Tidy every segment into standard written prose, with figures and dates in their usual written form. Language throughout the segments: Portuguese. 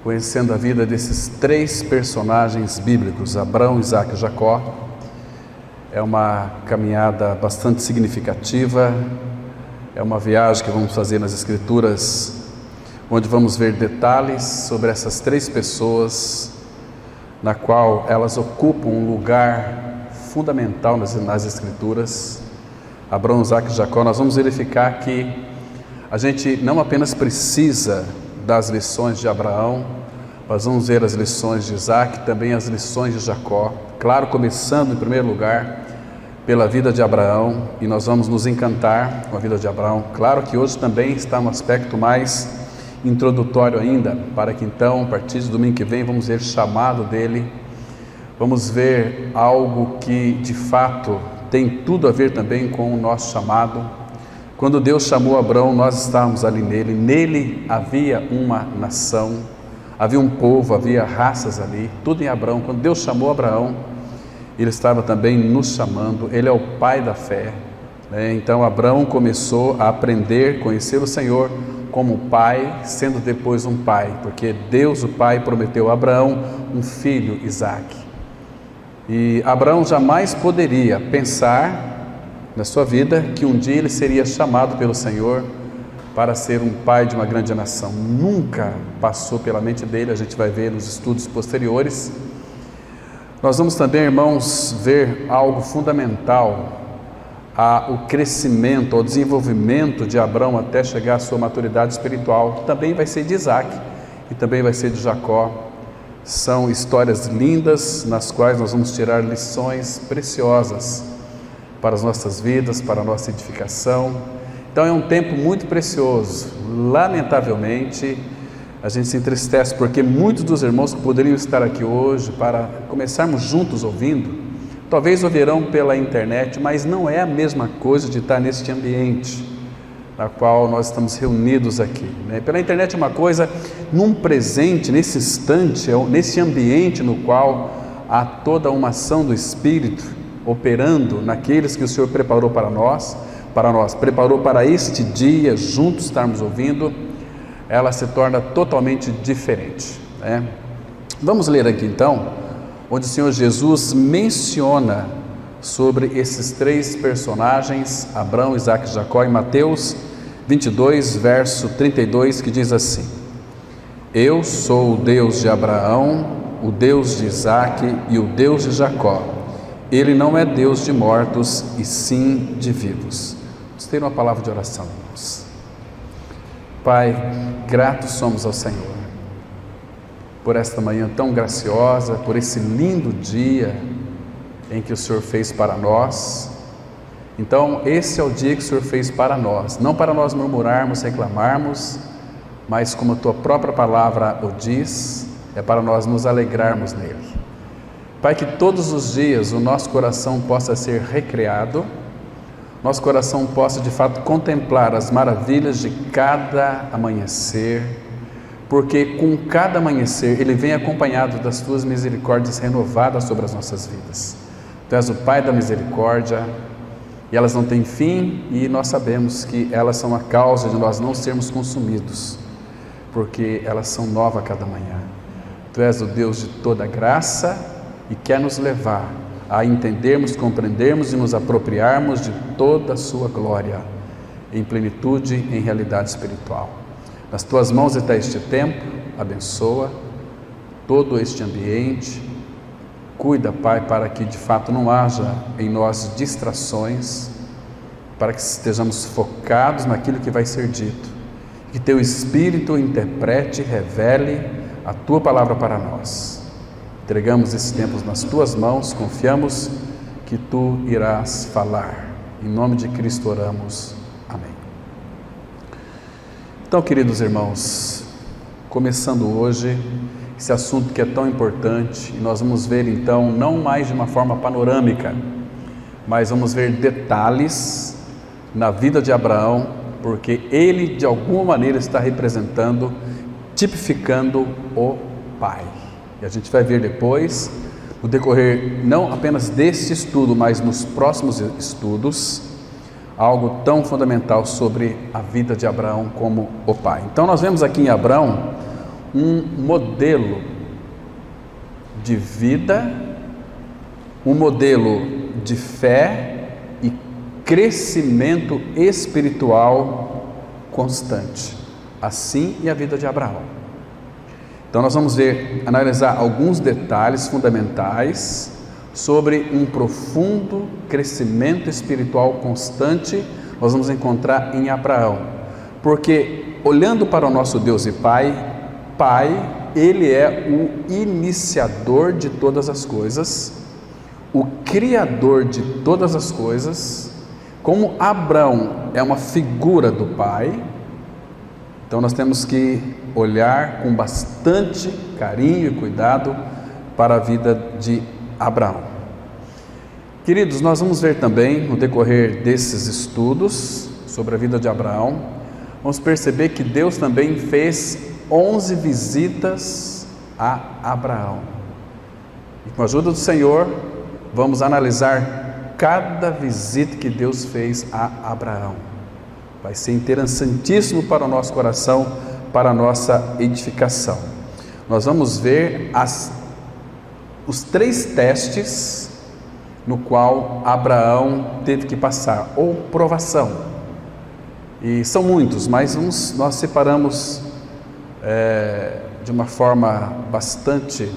conhecendo a vida desses três personagens bíblicos, Abraão, Isaque e Jacó. É uma caminhada bastante significativa, é uma viagem que vamos fazer nas Escrituras, onde vamos ver detalhes sobre essas três pessoas, na qual elas ocupam um lugar fundamental nas Escrituras. Abraão, Isaque e Jacó. Nós vamos verificar que a gente não apenas precisa das lições de Abraão, nós vamos ver as lições de Isaque, também as lições de Jacó. Claro, começando em primeiro lugar pela vida de Abraão, e nós vamos nos encantar com a vida de Abraão. Claro que hoje também está um aspecto mais introdutório ainda, para que então, a partir do domingo que vem, vamos ver o chamado dele, vamos ver algo que de fato tem tudo a ver também com o nosso chamado. Quando Deus chamou Abraão, nós estávamos ali nele havia uma nação, havia um povo, havia raças ali, tudo em Abraão. Quando Deus chamou Abraão, Ele estava também nos chamando. Ele é o pai da fé, né? Então Abraão começou a aprender, conhecer o Senhor como pai, sendo depois um pai, porque Deus o Pai prometeu a Abraão um filho, Isaque. E Abraão jamais poderia pensar na sua vida que um dia ele seria chamado pelo Senhor para ser um pai de uma grande nação. Nunca passou pela mente dele, a gente vai ver nos estudos posteriores. Nós vamos também, irmãos, ver algo fundamental, o crescimento, o desenvolvimento de Abraão até chegar à sua maturidade espiritual. Também vai ser de Isaque e também vai ser de Jacó. São histórias lindas nas quais nós vamos tirar lições preciosas para as nossas vidas, para a nossa edificação. Então é um tempo muito precioso. Lamentavelmente, a gente se entristece porque muitos dos irmãos que poderiam estar aqui hoje para começarmos juntos ouvindo, talvez ouvirão pela internet, mas não é a mesma coisa de estar neste ambiente na qual nós estamos reunidos aqui, né? Pela internet é uma coisa, num presente, nesse instante, nesse ambiente no qual há toda uma ação do Espírito operando naqueles que o Senhor preparou para nós, preparou para este dia, juntos estarmos ouvindo, ela se torna totalmente diferente, né? Vamos ler aqui então, onde o Senhor Jesus menciona sobre esses três personagens, Abraão, Isaque e Jacó, em Mateus 22, verso 32, que diz assim: Eu sou o Deus de Abraão, o Deus de Isaque e o Deus de Jacó. Ele não é Deus de mortos, e sim de vivos. Vamos ter uma palavra de oração, irmãos. Pai, gratos somos ao Senhor por esta manhã tão graciosa, por esse lindo dia em que o Senhor fez para nós. Então esse é o dia que o Senhor fez para nós, não para nós murmurarmos, reclamarmos, mas como a Tua própria palavra o diz, é para nós nos alegrarmos nele. Pai, que todos os dias o nosso coração possa ser recreado, nosso coração possa de fato contemplar as maravilhas de cada amanhecer, porque com cada amanhecer ele vem acompanhado das Tuas misericórdias renovadas sobre as nossas vidas. Tu és o Pai da misericórdia, e elas não têm fim, e nós sabemos que elas são a causa de nós não sermos consumidos, porque elas são novas a cada manhã. Tu és o Deus de toda graça e quer nos levar a entendermos, compreendermos e nos apropriarmos de toda a Sua glória, em plenitude, em realidade espiritual. Nas Tuas mãos está este tempo, abençoa todo este ambiente. Cuida, Pai, para que de fato não haja em nós distrações, para que estejamos focados naquilo que vai ser dito, que Teu Espírito interprete, revele a Tua palavra para nós. Entregamos esses tempos nas Tuas mãos, confiamos que Tu irás falar. Em nome de Cristo oramos. Amém. Então, queridos irmãos, começando hoje esse assunto que é tão importante, e nós vamos ver então, não mais de uma forma panorâmica, mas vamos ver detalhes na vida de Abraão, porque ele de alguma maneira está representando, tipificando o pai. E a gente vai ver depois, no decorrer não apenas deste estudo, mas nos próximos estudos, algo tão fundamental sobre a vida de Abraão como o pai. Então nós vemos aqui em Abraão um modelo de vida, um modelo de fé e crescimento espiritual constante. Assim é a vida de Abraão. Então nós vamos analisar alguns detalhes fundamentais sobre um profundo crescimento espiritual constante. Nós vamos encontrar em Abraão, porque olhando para o nosso Deus e Pai, Ele é o iniciador de todas as coisas, o criador de todas as coisas. Como Abraão é uma figura do Pai, então nós temos que olhar com bastante carinho e cuidado para a vida de Abraão. Queridos, nós vamos ver também no decorrer desses estudos sobre a vida de Abraão, vamos perceber que Deus também fez 11 visitas a Abraão. E com a ajuda do Senhor, vamos analisar cada visita que Deus fez a Abraão. Vai ser interessantíssimo para o nosso coração, para a nossa edificação. Nós vamos ver os 3 testes no qual Abraão teve que passar, ou provação. E são muitos, mas nós separamos de uma forma bastante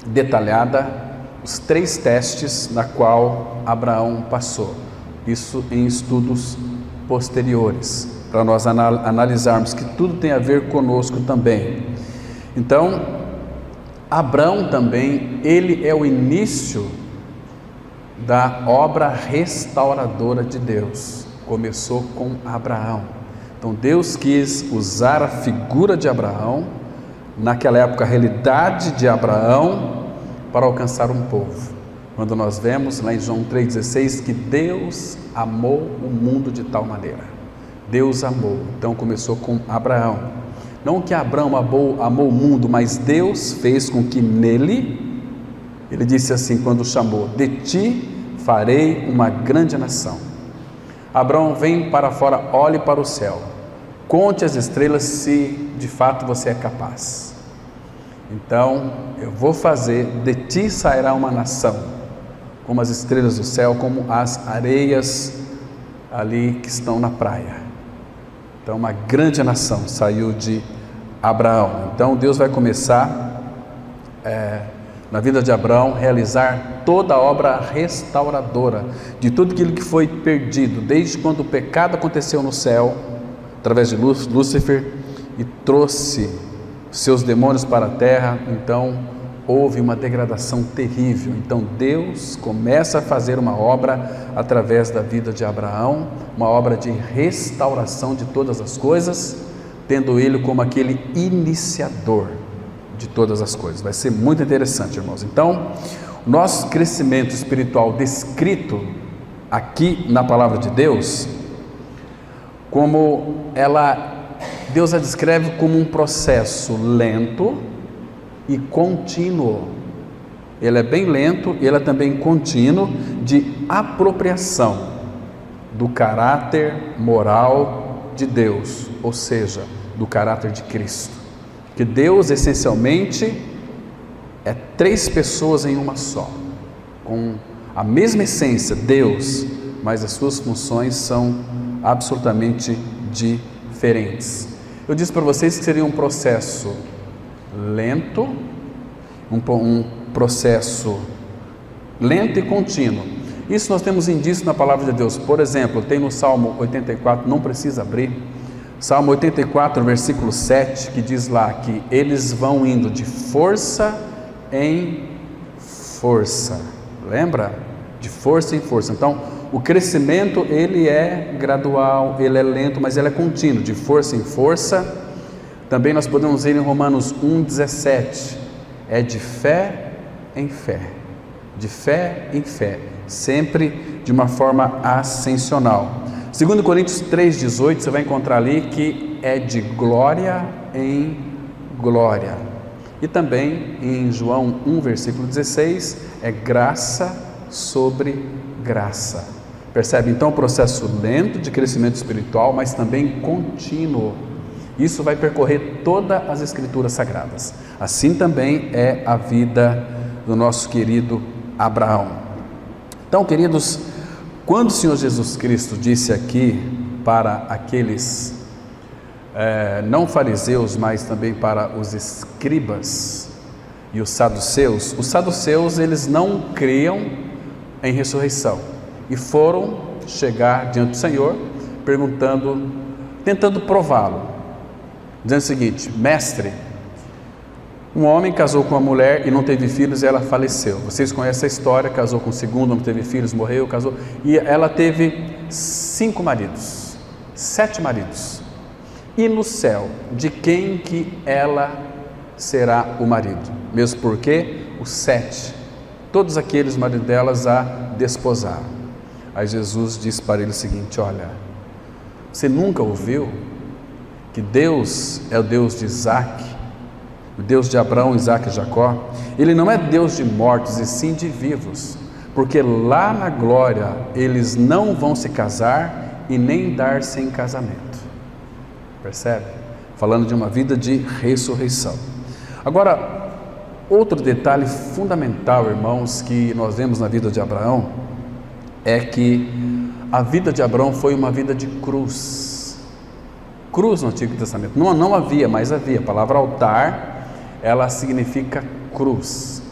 detalhada os 3 testes na qual Abraão passou. Isso em estudos posteriores, para nós analisarmos que tudo tem a ver conosco também. Então, Abraão também, ele é o início da obra restauradora de Deus. Começou com Abraão. Então Deus quis usar a figura de Abraão, naquela época a realidade de Abraão, para alcançar um povo. Quando nós vemos lá em João 3,16 que Deus amou o mundo de tal maneira. Deus amou. Então começou com Abraão. Não que Abraão amou o mundo, mas Deus fez com que nele, ele disse assim quando chamou: de ti farei uma grande nação. Abraão, vem para fora, olhe para o céu, conte as estrelas se de fato você é capaz. Então eu vou fazer, de ti sairá uma nação, como as estrelas do céu, como as areias ali que estão na praia. Então uma grande nação saiu de Abraão. Então Deus vai começar na vida de Abraão, realizar toda a obra restauradora de tudo aquilo que foi perdido, desde quando o pecado aconteceu no céu, através de Lúcifer, e trouxe seus demônios para a terra. Então houve uma degradação terrível. Então Deus começa a fazer uma obra através da vida de Abraão, uma obra de restauração de todas as coisas, tendo ele como aquele iniciador de todas as coisas. Vai ser muito interessante, irmãos. Então, o nosso crescimento espiritual descrito aqui na palavra de Deus, Deus a descreve como um processo lento e contínuo. Ele é bem lento e ele é também contínuo de apropriação do caráter moral de Deus, ou seja, do caráter de Cristo. Que Deus essencialmente é 3 pessoas em uma só, com a mesma essência, Deus, mas as suas funções são absolutamente diferentes. Eu disse para vocês que seria um processo lento, um processo lento e contínuo. Isso nós temos indício na palavra de Deus. Por exemplo, tem no Salmo 84, não precisa abrir, Salmo 84, versículo 7, que diz lá que eles vão indo de força em força. Lembra? De força em força. Então, o crescimento, ele é gradual, ele é lento, mas ele é contínuo, de força em força. Também nós podemos ver em Romanos 1,17, é de fé em fé, de fé em fé, sempre de uma forma ascensional. 2 Coríntios 3,18, você vai encontrar ali que é de glória em glória. E também em João 1, versículo 16, é graça sobre graça. Percebe então o processo lento de crescimento espiritual, mas também contínuo. Isso vai percorrer todas as Escrituras Sagradas. Assim também é a vida do nosso querido Abraão. Então, queridos, quando o Senhor Jesus Cristo disse aqui para aqueles não fariseus, mas também para os escribas e os saduceus eles não criam em ressurreição e foram chegar diante do Senhor tentando prová-lo, dizendo o seguinte: mestre, um homem casou com uma mulher e não teve filhos e ela faleceu. Vocês conhecem a história, casou com o segundo, não teve filhos, morreu, casou, e ela teve 5 maridos, 7 maridos. E no céu, de quem que ela será o marido? Mesmo porque os 7, todos aqueles maridos delas a desposaram. Aí Jesus disse para ele o seguinte: olha, você nunca ouviu que Deus é o Deus de Isaac, o Deus de Abraão, Isaac e Jacó? Ele não é Deus de mortos e sim de vivos, porque lá na glória eles não vão se casar e nem dar-se em casamento. Percebe? Falando de uma vida de ressurreição. Agora, outro detalhe fundamental, irmãos, que nós vemos na vida de Abraão, é que a vida de Abraão foi uma vida de cruz. Cruz no Antigo Testamento. Não havia, mas havia. A palavra altar, ela significa cruz.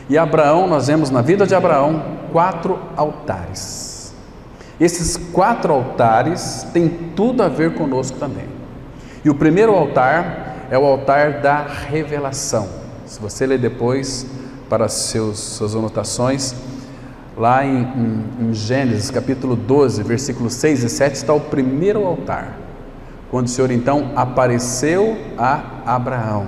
E Abraão, nós vemos na vida de Abraão 4 altares. Esses 4 altares têm tudo a ver conosco também. E o primeiro altar é o altar da revelação. Se você ler depois para suas anotações, lá em Gênesis capítulo 12, versículos 6 e 7, está o primeiro altar, quando o Senhor então apareceu a Abraão.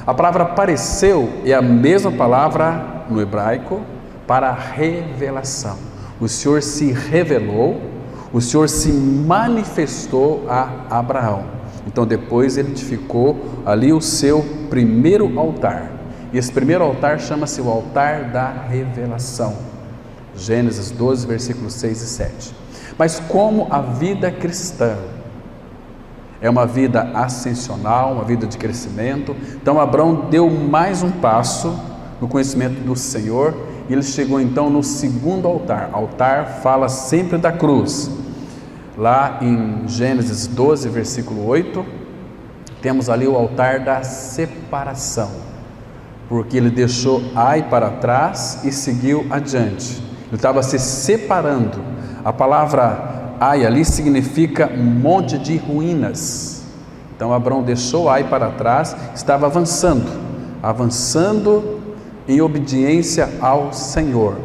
A palavra apareceu é a mesma palavra no hebraico para revelação. O Senhor se revelou, o Senhor se manifestou a Abraão. Então depois ele edificou ali o seu primeiro altar. E esse primeiro altar chama-se o altar da revelação. Gênesis 12, versículos 6 e 7. Mas como a vida cristã é uma vida ascensional, uma vida de crescimento, então Abraão deu mais um passo no conhecimento do Senhor, e ele chegou então no segundo altar. Altar fala sempre da cruz. Lá em Gênesis 12, versículo 8, temos ali o altar da separação, porque ele deixou Ai para trás e seguiu adiante. Ele estava se separando. A palavra Ai ali significa monte de ruínas. Então Abraão deixou Ai para trás, estava avançando em obediência ao Senhor.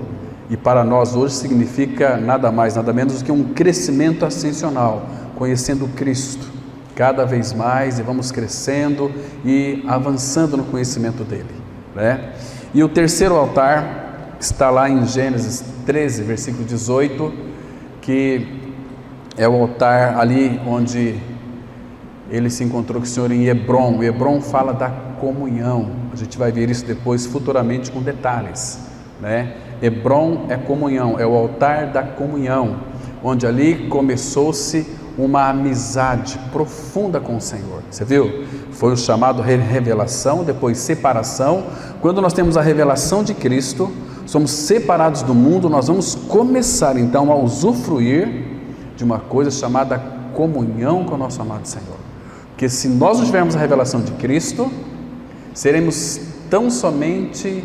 E para nós hoje significa nada mais, nada menos do que um crescimento ascensional, conhecendo Cristo cada vez mais, e vamos crescendo e avançando no conhecimento dele, né? E o terceiro altar está lá em Gênesis 13, versículo 18, que é o altar ali onde ele se encontrou com o Senhor em Hebrom. O Hebrom fala da comunhão. A gente vai ver isso depois futuramente com detalhes, né? Hebrom é comunhão, é o altar da comunhão, onde ali começou-se uma amizade profunda com o Senhor. Você viu? Foi o chamado revelação, depois separação. Quando nós temos a revelação de Cristo, somos separados do mundo, nós vamos começar então a usufruir de uma coisa chamada comunhão com o nosso amado Senhor. Porque se nós não tivermos a revelação de Cristo, seremos tão somente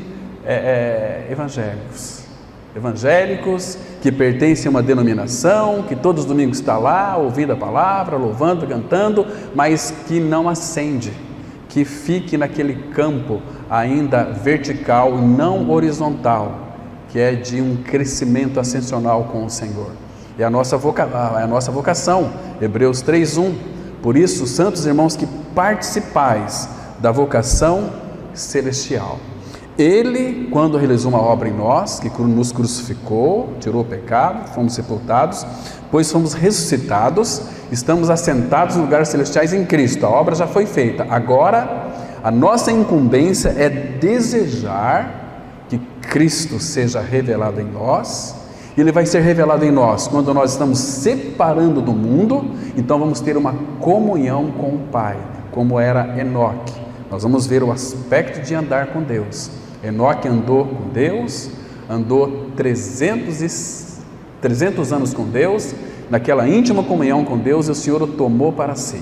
evangélicos que pertencem a uma denominação, que todos os domingos está lá ouvindo a palavra, louvando, cantando, mas que não ascende, que fique naquele campo ainda vertical e não horizontal, que é de um crescimento ascensional com o Senhor. É a nossa vocação, Hebreus 3:1. Por isso, santos irmãos, que participais da vocação celestial. Ele, quando realizou uma obra em nós, que nos crucificou, tirou o pecado, fomos sepultados, pois fomos ressuscitados, estamos assentados em lugares celestiais em Cristo. A obra já foi feita. Agora, a nossa incumbência é desejar que Cristo seja revelado em nós. Ele vai ser revelado em nós quando nós estamos separando do mundo. Então vamos ter uma comunhão com o Pai, como era Enoque. Nós vamos ver o aspecto de andar com Deus. Enoque andou com Deus, andou 300 anos com Deus, naquela íntima comunhão com Deus, e o Senhor o tomou para si.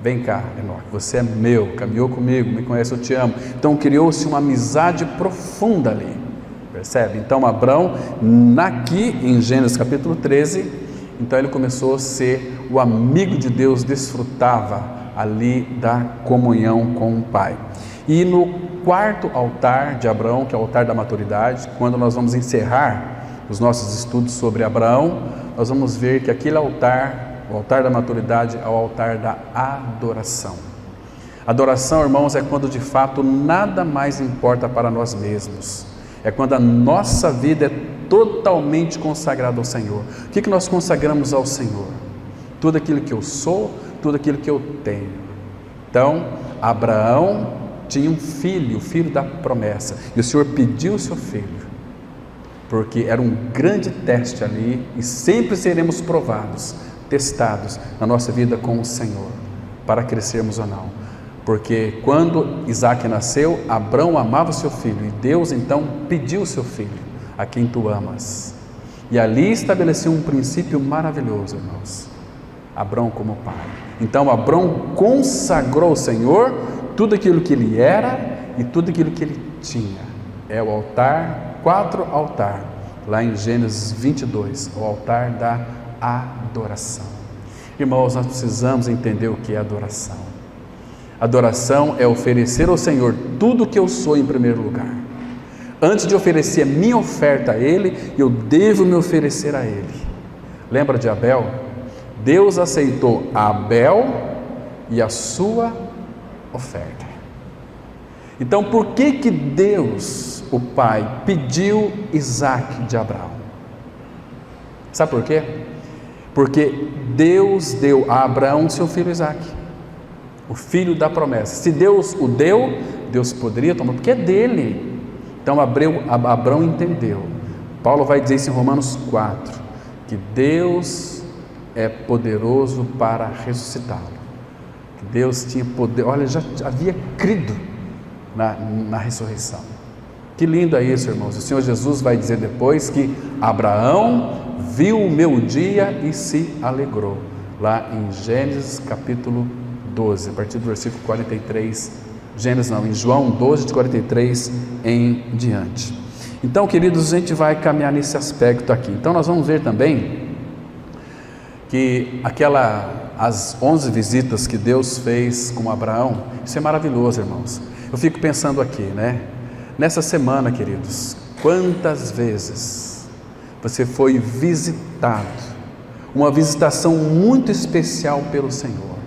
Vem cá, Enoque, você é meu, caminhou comigo, me conhece, eu te amo. Então criou-se uma amizade profunda ali, percebe? Então Abrão, aqui em Gênesis capítulo 13, então ele começou a ser o amigo de Deus, desfrutava ali da comunhão com o Pai. E no quarto altar de Abraão, que é o altar da maturidade, quando nós vamos encerrar os nossos estudos sobre Abraão, nós vamos ver que aquele altar, o altar da maturidade, é o altar da adoração. Adoração, irmãos, é quando de fato nada mais importa para nós mesmos. É quando a nossa vida é totalmente consagrada ao Senhor. O que nós consagramos ao Senhor? Tudo aquilo que eu sou, tudo aquilo que eu tenho. Então, Abraão tinha um filho, o filho da promessa, e o Senhor pediu o seu filho, porque era um grande teste ali, e sempre seremos provados, testados na nossa vida com o Senhor, para crescermos ou não. Porque quando Isaac nasceu, Abrão amava o seu filho, e Deus então pediu o seu filho, a quem tu amas. E ali estabeleceu um princípio maravilhoso, irmãos. Abrão como pai. Então Abrão consagrou ao Senhor tudo aquilo que ele era e tudo aquilo que ele tinha. É o altar, 4 altar, lá em Gênesis 22, o altar da adoração. Irmãos, nós precisamos entender o que é adoração. Adoração é oferecer ao Senhor tudo o que eu sou em primeiro lugar. Antes de oferecer a minha oferta a Ele, eu devo me oferecer a Ele. Lembra de Abel? Deus aceitou Abel e a sua oferta. Então, por que Deus, o Pai, pediu Isaac de Abraão? Sabe por quê? Porque Deus deu a Abraão seu filho Isaac, o filho da promessa. Se Deus o deu, Deus poderia tomar, porque é dele. Então Abraão entendeu. Paulo vai dizer isso em Romanos 4, que Deus é poderoso para ressuscitá-lo. Que Deus tinha poder, olha, já havia crido na ressurreição. Que lindo é isso, irmãos. O Senhor Jesus vai dizer depois que Abraão viu o meu dia e se alegrou. Lá em Gênesis capítulo 12, a partir do versículo 43, em João 12, de 43 em diante. Então, queridos, a gente vai caminhar nesse aspecto aqui. Então, nós vamos ver também que as 11 visitas que Deus fez com Abraão, isso é maravilhoso, irmãos. Eu fico pensando aqui, né? Nessa semana, queridos, quantas vezes você foi visitado, uma visitação muito especial pelo Senhor?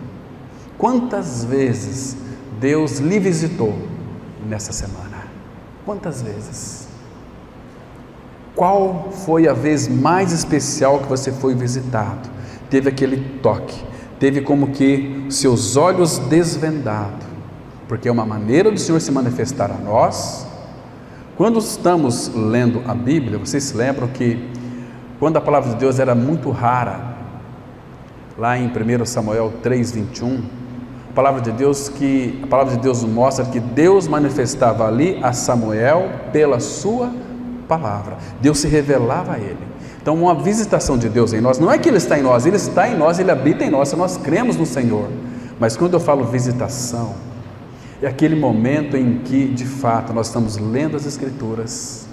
Quantas vezes Deus lhe visitou nessa semana? Quantas vezes? Qual foi a vez mais especial que você foi visitado? Teve aquele toque, teve como que seus olhos desvendados, porque é uma maneira do Senhor se manifestar a nós. Quando estamos lendo a Bíblia, vocês se lembram que quando a palavra de Deus era muito rara, lá em 1 Samuel 3:21, a palavra de Deus mostra que Deus manifestava ali a Samuel pela sua palavra. Deus se revelava a ele. Então, uma visitação de Deus em nós, não é que Ele está em nós, Ele está em nós, Ele habita em nós, nós cremos no Senhor. Mas quando eu falo visitação, é aquele momento em que, de fato, nós estamos lendo as Escrituras,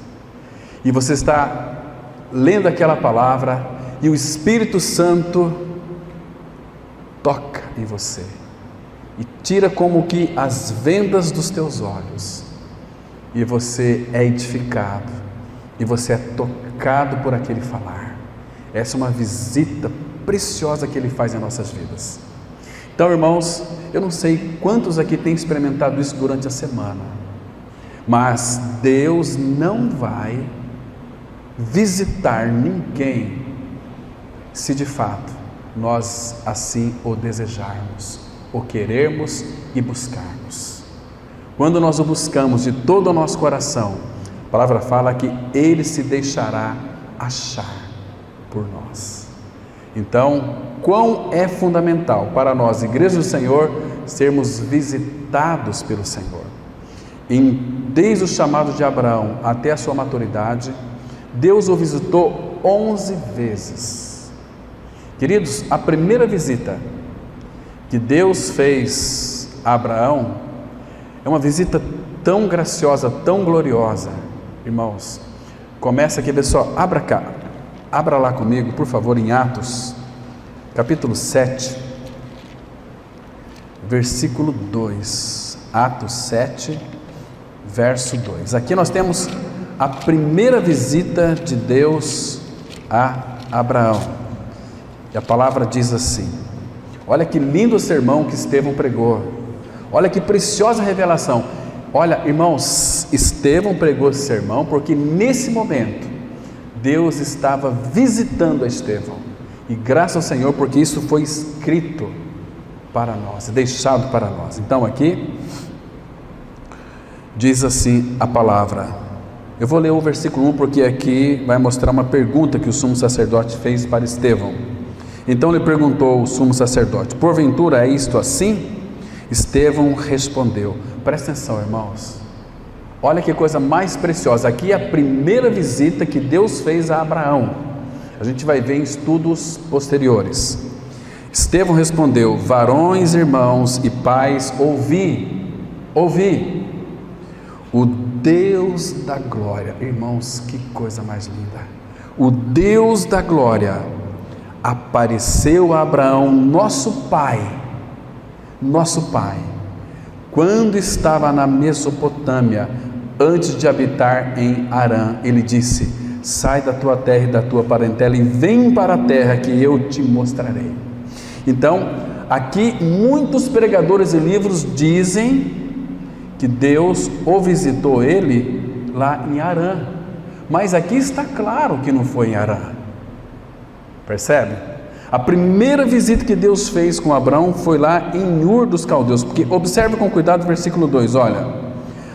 e você está lendo aquela palavra, e o Espírito Santo toca em você, e tira como que as vendas dos teus olhos, e você é edificado, e você é tocado por aquele falar. Essa é uma visita preciosa que Ele faz em nossas vidas. Então, irmãos, eu não sei quantos aqui têm experimentado isso durante a semana, mas Deus não vai visitar ninguém se de fato nós assim o desejarmos, o querermos e buscarmos. Quando nós o buscamos de todo o nosso coração, a palavra fala que Ele se deixará achar por nós. Então, quão é fundamental para nós, Igreja do Senhor, sermos visitados pelo Senhor. Desde o chamado de Abraão até a sua maturidade, Deus o visitou 11 vezes. Queridos, a primeira visita que Deus fez a Abraão é uma visita tão graciosa, tão gloriosa. Irmãos, começa aqui, pessoal, abra lá comigo, por favor, em Atos, capítulo 7, versículo 2. Atos 7, verso 2. Aqui nós temos a primeira visita de Deus a Abraão. E a palavra diz assim: olha que lindo sermão que Estevão pregou, olha que preciosa revelação. Olha, irmãos, Estevão pregou esse sermão porque nesse momento Deus estava visitando a Estevão, e graças ao Senhor, porque isso foi escrito para nós, deixado para nós. Então aqui diz assim a palavra. Eu vou ler o versículo 1 porque aqui vai mostrar uma pergunta que o sumo sacerdote fez para Estevão. Então lhe perguntou o sumo sacerdote: porventura é isto assim? Estevão respondeu. Presta atenção, irmãos, olha que coisa mais preciosa. Aqui é a primeira visita que Deus fez a Abraão. A gente vai ver em estudos posteriores. Estevão respondeu: varões, irmãos e pais, ouvi o Deus da glória. Irmãos, que coisa mais linda. O Deus da glória apareceu a Abraão, nosso pai, quando estava na Mesopotâmia, antes de habitar em Harã. Ele disse: sai da tua terra e da tua parentela e vem para a terra que eu te mostrarei. Então, aqui muitos pregadores e livros dizem que Deus o visitou ele lá em Harã, mas aqui está claro que não foi em Harã. Percebe? A primeira visita que Deus fez com Abraão foi lá em Ur dos Caldeus, porque observe com cuidado o versículo 2, olha: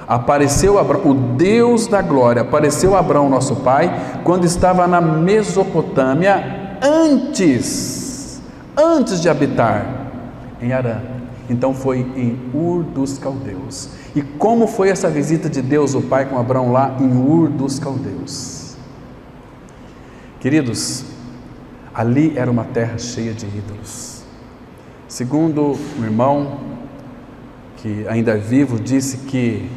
apareceu Abraão, o Deus da glória apareceu a Abraão, nosso pai, quando estava na Mesopotâmia, antes de habitar em Harã. Então foi em Ur dos Caldeus. E como foi essa visita de Deus, o Pai, com Abraão lá em Ur dos Caldeus? Queridos, ali era uma terra cheia de ídolos. Segundo um irmão que ainda é vivo, disse que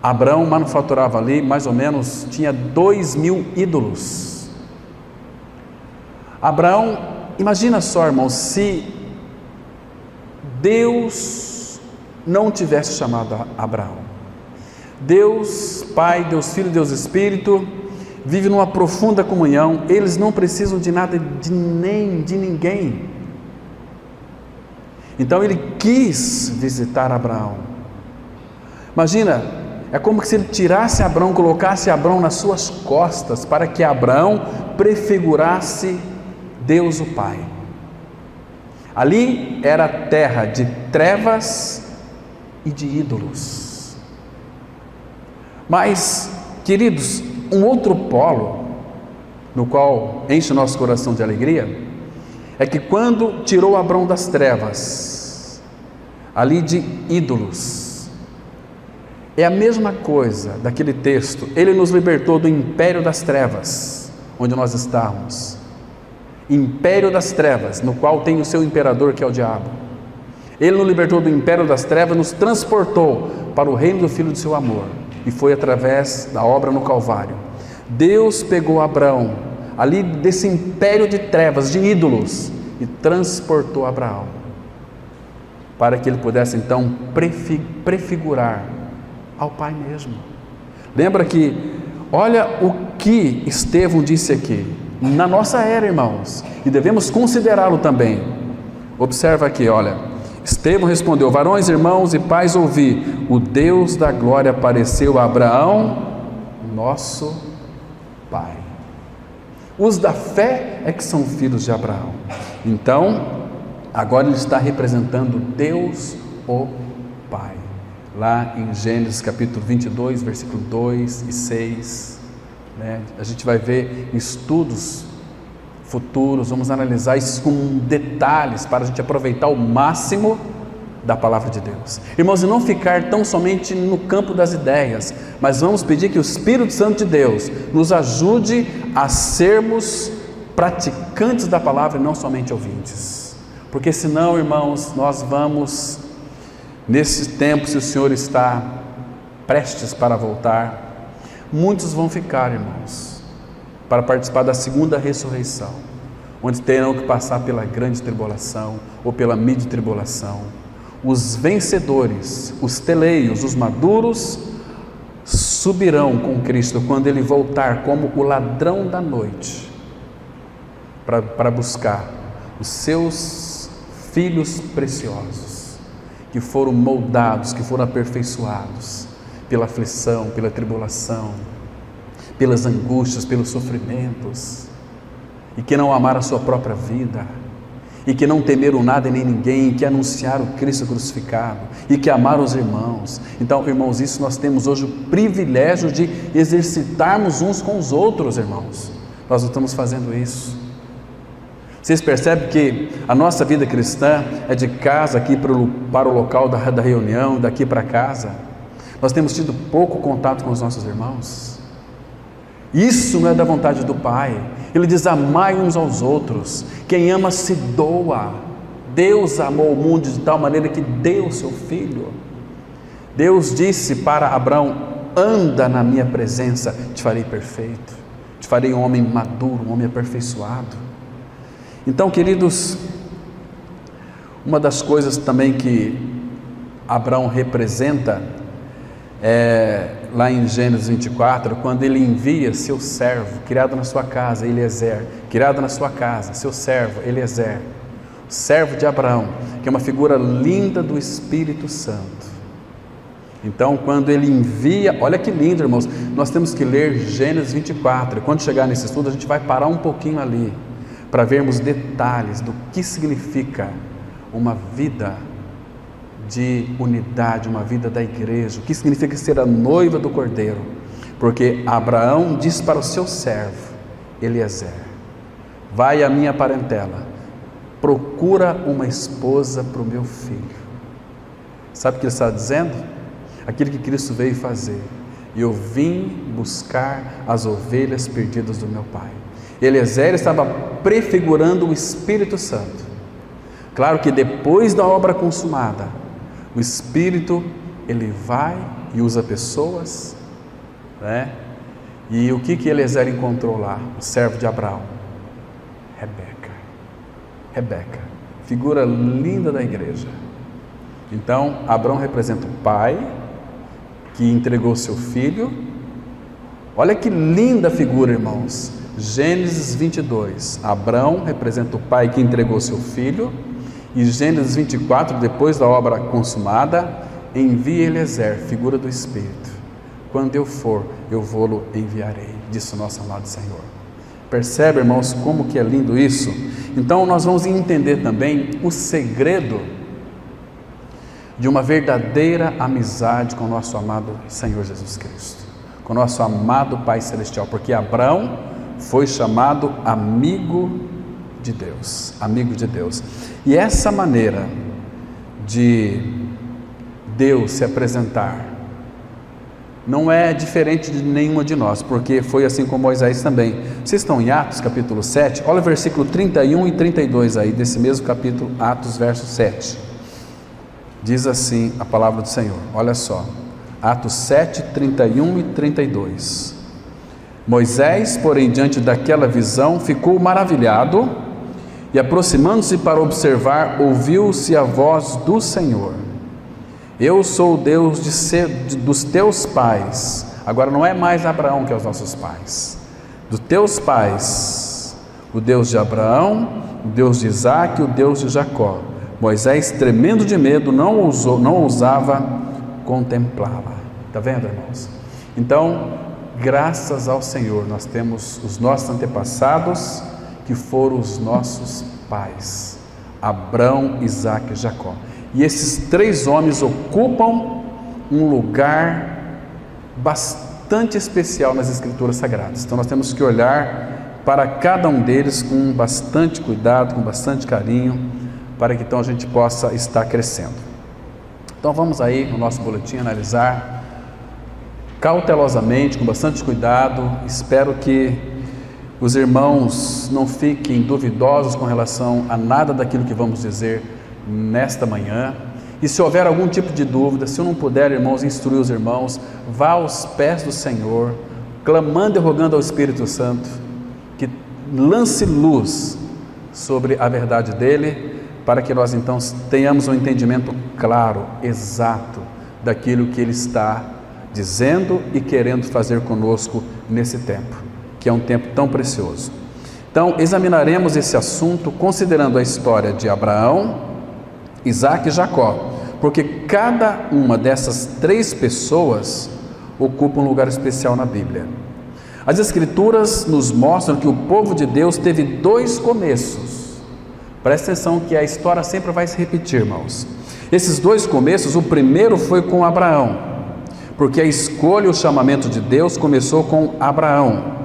Abraão manufaturava ali, mais ou menos, tinha 2.000 ídolos. Abraão, imagina só, irmão, se Deus não tivesse chamado Abraão. Deus Pai, Deus Filho, Deus Espírito vive numa profunda comunhão. Eles não precisam de nada de ninguém. Então ele quis visitar Abraão. Imagina, é como se ele tirasse Abraão, colocasse Abraão nas suas costas, para que Abraão prefigurasse Deus o Pai. Ali era terra de trevas e de ídolos. Mas, queridos, um outro polo, no qual enche o nosso coração de alegria, é que quando tirou Abraão das trevas, ali de ídolos, é a mesma coisa daquele texto. Ele nos libertou do império das trevas, onde nós estávamos. Império das trevas, no qual tem o seu imperador, que é o diabo. Ele nos libertou do império das trevas, nos transportou para o reino do Filho do seu amor, e foi através da obra no Calvário. Deus pegou Abraão ali desse império de trevas, de ídolos, e transportou Abraão para que ele pudesse então prefigurar ao Pai mesmo. Lembra que, olha o que Estevão disse aqui, na nossa era, irmãos, e devemos considerá-lo também. Observa aqui, olha: Estevão respondeu: varões, irmãos e pais, ouvi, o Deus da glória apareceu a Abraão, nosso pai. Os da fé é que são filhos de Abraão. Então, agora ele está representando Deus o Pai. Lá em Gênesis capítulo 22, versículo 2 e 6, né? A gente vai ver estudos futuros, vamos analisar isso com detalhes, para a gente aproveitar ao máximo da palavra de Deus. Irmãos, e não ficar tão somente no campo das ideias, mas vamos pedir que o Espírito Santo de Deus nos ajude a sermos praticantes da palavra e não somente ouvintes. Porque senão, irmãos, nós vamos, nesse tempo, se o Senhor está prestes para voltar, muitos vão ficar, irmãos, para participar da segunda ressurreição, onde terão que passar pela grande tribulação ou pela midi tribulação. Os vencedores, os teleios, os maduros, subirão com Cristo quando Ele voltar como o ladrão da noite, para buscar os seus filhos preciosos, que foram moldados, que foram aperfeiçoados pela aflição, pela tribulação, pelas angústias, pelos sofrimentos, e que não amaram a sua própria vida, e que não temeram nada e nem ninguém, que anunciaram Cristo crucificado, e que amaram os irmãos. Então, irmãos, isso nós temos hoje o privilégio de exercitarmos uns com os outros, irmãos. Nós não estamos fazendo isso. Vocês percebem que a nossa vida cristã é de casa aqui para o local da reunião, daqui para casa. Nós temos tido pouco contato com os nossos irmãos. Isso não é da vontade do Pai. Ele diz: amai uns aos outros. Quem ama se doa. Deus amou o mundo de tal maneira que deu o seu Filho. Deus disse para Abraão: anda na minha presença, te farei perfeito, te farei um homem maduro, um homem aperfeiçoado. Então, queridos, uma das coisas também que Abraão representa lá em Gênesis 24, quando ele envia seu servo, criado na sua casa, Eliezer, criado na sua casa, seu servo, Eliezer, servo de Abraão, que é uma figura linda do Espírito Santo. Então, quando ele envia, olha que lindo, irmãos, nós temos que ler Gênesis 24, e quando chegar nesse estudo, a gente vai parar um pouquinho ali, para vermos detalhes do que significa uma vida de unidade, uma vida da igreja, o que significa ser a noiva do Cordeiro, porque Abraão diz para o seu servo, Eliezer: vai à minha parentela, procura uma esposa para o meu filho. Sabe o que ele está dizendo? Aquilo que Cristo veio fazer: eu vim buscar as ovelhas perdidas do meu Pai. Eliezer estava prefigurando o Espírito Santo. Claro que depois da obra consumada, o Espírito, ele vai e usa pessoas, né? E o que Eliezer encontrou lá? O servo de Abraão, Rebeca, figura linda da igreja. Então, Abraão representa o pai que entregou seu filho. Olha que linda figura, irmãos. Gênesis 22, Abraão representa o pai que entregou seu filho. E Gênesis 24, depois da obra consumada, envia Eliezer, figura do Espírito. Quando eu for, eu vou-lo enviarei, disse o nosso amado Senhor. Percebe, irmãos, como que é lindo isso? Então nós vamos entender também o segredo de uma verdadeira amizade com o nosso amado Senhor Jesus Cristo, com o nosso amado Pai Celestial, porque Abraão foi chamado amigo de Deus, amigo de Deus. E essa maneira de Deus se apresentar não é diferente de nenhuma de nós, porque foi assim com Moisés também. Vocês estão em Atos capítulo 7, olha o versículo 31 e 32 aí, desse mesmo capítulo, Atos verso 7. Diz assim a palavra do Senhor, olha só, Atos 7, 31 e 32. Moisés, porém, diante daquela visão, ficou maravilhado e, aproximando-se para observar, ouviu-se a voz do Senhor: eu sou o Deus dos teus pais. Agora não é mais Abraão que é os nossos pais, dos teus pais, o Deus de Abraão, o Deus de Isaque, o Deus de Jacó. Moisés, tremendo de medo, não ousava contemplá-la. Está vendo, irmãos? Então, graças ao Senhor, nós temos os nossos antepassados, que foram os nossos pais, Abraão, Isaque e Jacó. E esses três homens ocupam um lugar bastante especial nas Escrituras Sagradas. Então nós temos que olhar para cada um deles com bastante cuidado, com bastante carinho, para que então a gente possa estar crescendo. Então vamos aí no nosso boletim analisar cautelosamente, com bastante cuidado. Espero que os irmãos não fiquem duvidosos com relação a nada daquilo que vamos dizer nesta manhã. E se houver algum tipo de dúvida, se eu não puder, irmãos, instruir os irmãos, vá aos pés do Senhor, clamando e rogando ao Espírito Santo que lance luz sobre a verdade dele, para que nós então tenhamos um entendimento claro, exato, daquilo que ele está dizendo e querendo fazer conosco nesse tempo, que é um tempo tão precioso. Então, examinaremos esse assunto considerando a história de Abraão, Isaque e Jacó, porque cada uma dessas três pessoas ocupa um lugar especial na Bíblia. As Escrituras nos mostram que o povo de Deus teve dois começos. Presta atenção que a história sempre vai se repetir, irmãos. Esses dois começos, o primeiro foi com Abraão, porque a escolha e o chamamento de Deus começou com Abraão.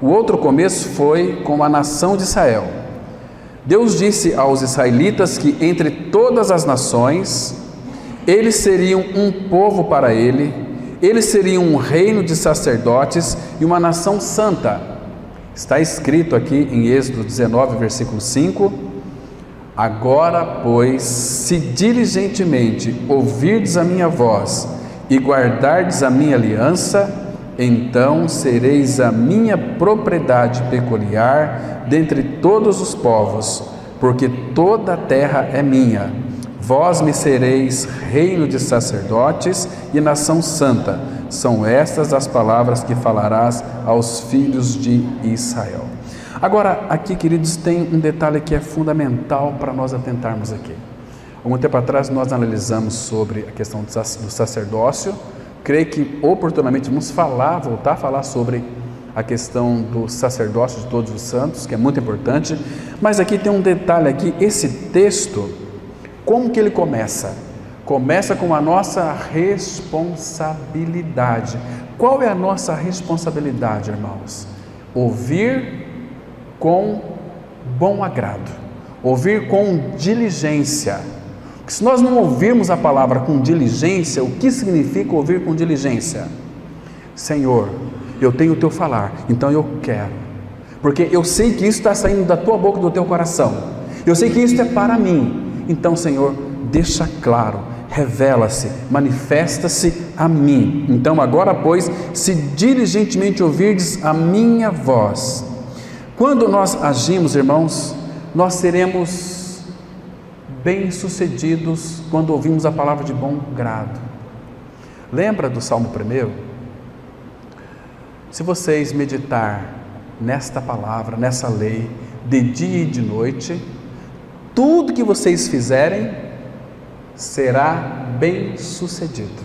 O outro começo foi com a nação de Israel. Deus disse aos israelitas que entre todas as nações, eles seriam um povo para ele, eles seriam um reino de sacerdotes e uma nação santa. Está escrito aqui em Êxodo 19, versículo 5: agora, pois, se diligentemente ouvirdes a minha voz e guardardes a minha aliança, então sereis a minha propriedade peculiar dentre todos os povos, porque toda a terra é minha. Vós me sereis reino de sacerdotes e nação santa. São estas as palavras que falarás aos filhos de Israel. Agora, aqui, queridos, tem um detalhe que é fundamental para nós atentarmos aqui. Algum tempo atrás nós analisamos sobre a questão do sacerdócio. Creio que oportunamente vamos voltar a falar sobre a questão do sacerdócio de todos os santos, que é muito importante. Mas aqui tem um detalhe aqui, esse texto, como que ele começa? Começa com a nossa responsabilidade. Qual é a nossa responsabilidade, irmãos? Ouvir com bom agrado, ouvir com diligência. Porque se nós não ouvirmos a palavra com diligência, o que significa ouvir com diligência? Senhor, eu tenho o teu falar, então eu quero, porque eu sei que isso está saindo da tua boca e do teu coração, eu sei que isso é para mim, então Senhor, deixa claro, revela-se, manifesta-se a mim. Então agora, pois, se diligentemente ouvirdes a minha voz. Quando nós agimos, irmãos, nós seremos bem-sucedidos quando ouvimos a palavra de bom grado. Lembra do Salmo 1? Se vocês meditar nesta palavra, nessa lei, de dia e de noite, tudo que vocês fizerem será bem-sucedido.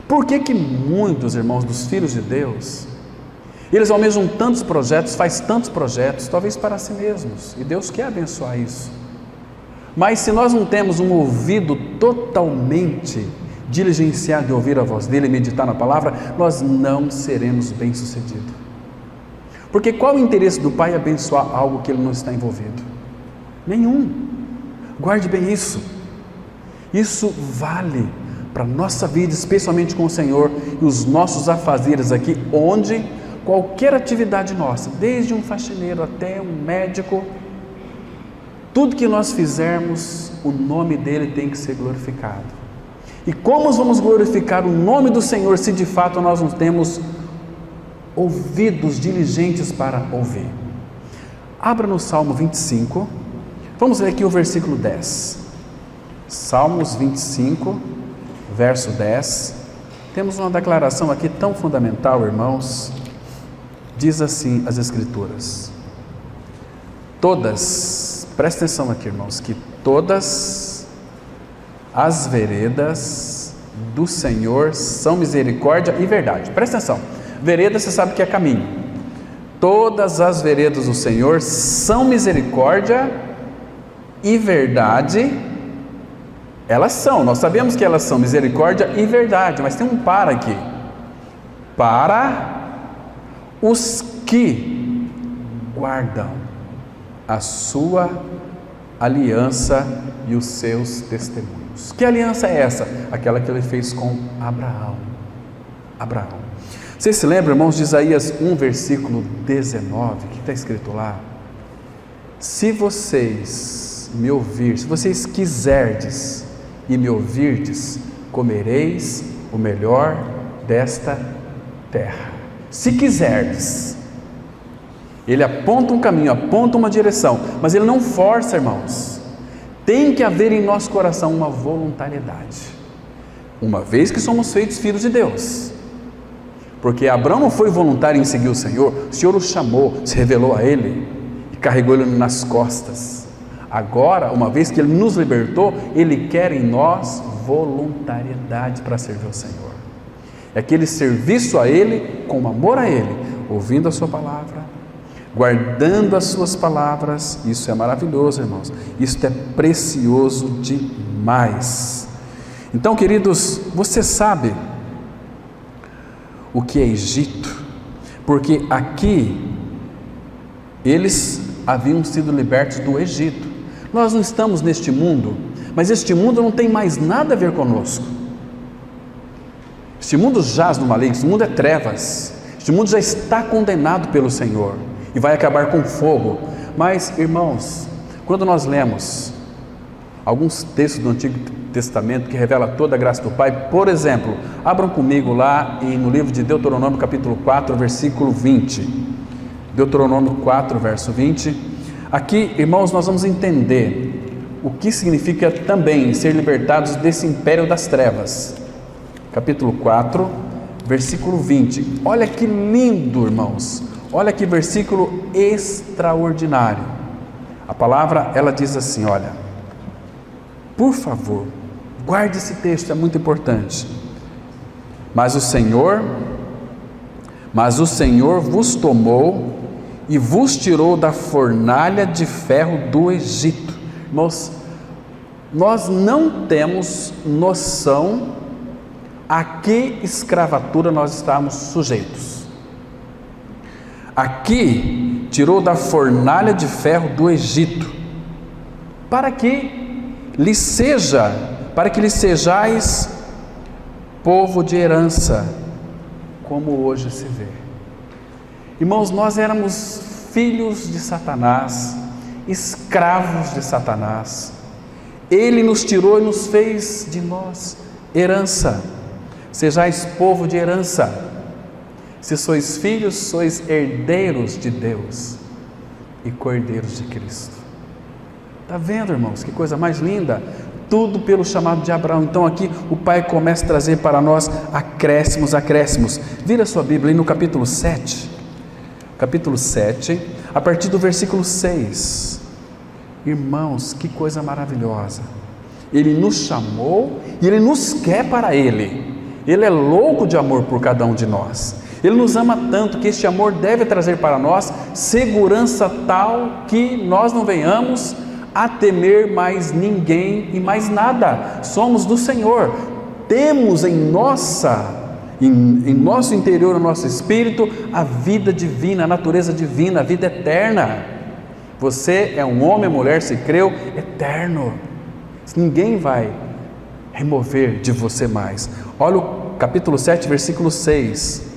Por que que muitos, irmãos, dos filhos de Deus, eles almejam tantos projetos, fazem tantos projetos, talvez para si mesmos, e Deus quer abençoar isso. Mas se nós não temos um ouvido totalmente diligenciado de ouvir a voz dele e meditar na palavra, nós não seremos bem-sucedidos. Porque qual o interesse do Pai em abençoar algo que ele não está envolvido? Nenhum. Guarde bem isso. Isso vale para a nossa vida, especialmente com o Senhor e os nossos afazeres aqui, onde qualquer atividade nossa, desde um faxineiro até um médico, tudo que nós fizermos, o nome dele tem que ser glorificado. E como vamos glorificar o nome do Senhor se de fato nós não temos ouvidos diligentes para ouvir? Abra no Salmo 25, vamos ler aqui o versículo 10. Salmos 25, verso 10. Temos uma declaração aqui tão fundamental, irmãos. Diz assim as Escrituras: todas, presta atenção aqui, irmãos, que todas as veredas do Senhor são misericórdia e verdade. Presta atenção, vereda você sabe que é caminho. Todas as veredas do Senhor são misericórdia e verdade. Elas são, nós sabemos que elas são misericórdia e verdade, mas tem um para aqui. Para os que guardam a sua aliança e os seus testemunhos. juntos. Que aliança é essa? Aquela que ele fez com Abraão. Vocês se lembram, irmãos, de Isaías 1, versículo 19, que está escrito lá? Se vocês me ouvirem, se vocês quiserdes e me ouvirdes, comereis o melhor desta terra. Se quiserdes. Ele aponta um caminho, aponta uma direção, mas ele não força, irmãos. Tem que haver em nosso coração uma voluntariedade, uma vez que somos feitos filhos de Deus. Porque Abraão não foi voluntário em seguir o Senhor o chamou, se revelou a ele e carregou ele nas costas. Agora, uma vez que ele nos libertou, ele quer em nós voluntariedade para servir ao Senhor. É aquele serviço a ele, com amor a ele, ouvindo a sua palavra, guardando as suas palavras. Isso é maravilhoso, irmãos. Isso é precioso demais. Então, queridos, você sabe o que é Egito? Porque aqui eles haviam sido libertos do Egito. Nós não estamos neste mundo, mas este mundo não tem mais nada a ver conosco. Este mundo jaz no maligno, este mundo é trevas, este mundo já está condenado pelo Senhor e vai acabar com fogo. Mas, irmãos, quando nós lemos alguns textos do Antigo Testamento que revela toda a graça do Pai, por exemplo, abram comigo lá no livro de Deuteronômio capítulo 4, versículo 20. Deuteronômio 4, verso 20. Aqui, irmãos, nós vamos entender o que significa também ser libertados desse império das trevas. Capítulo 4, versículo 20. Olha que lindo, irmãos. Olha que versículo extraordinário. A palavra, ela diz assim, olha, por favor, guarde esse texto, é muito importante. Mas o Senhor vos tomou e vos tirou da fornalha de ferro do Egito. Irmãos, nós não temos noção a que escravatura nós estamos sujeitos. Aqui, tirou da fornalha de ferro do Egito, para que lhe sejais povo de herança, como hoje se vê. Irmãos, nós éramos filhos de Satanás, escravos de Satanás. Ele nos tirou e nos fez de nós herança. Sejais povo de herança. Se sois filhos, sois herdeiros de Deus e cordeiros de Cristo. Está vendo, irmãos, que coisa mais linda? Tudo pelo chamado de Abraão. Então aqui o Pai começa a trazer para nós acréscimos. Vira sua Bíblia aí no capítulo 7. Capítulo 7, a partir do versículo 6. Irmãos, que coisa maravilhosa. Ele nos chamou e Ele nos quer para Ele. Ele é louco de amor por cada um de nós. Ele nos ama tanto que este amor deve trazer para nós segurança tal que nós não venhamos a temer mais ninguém e mais nada. Somos do Senhor. Temos em nosso interior, no nosso espírito, a vida divina, a natureza divina, a vida eterna. Você é um homem, mulher, se creu, eterno. Ninguém vai remover de você mais. Olha o capítulo 7, versículo 6.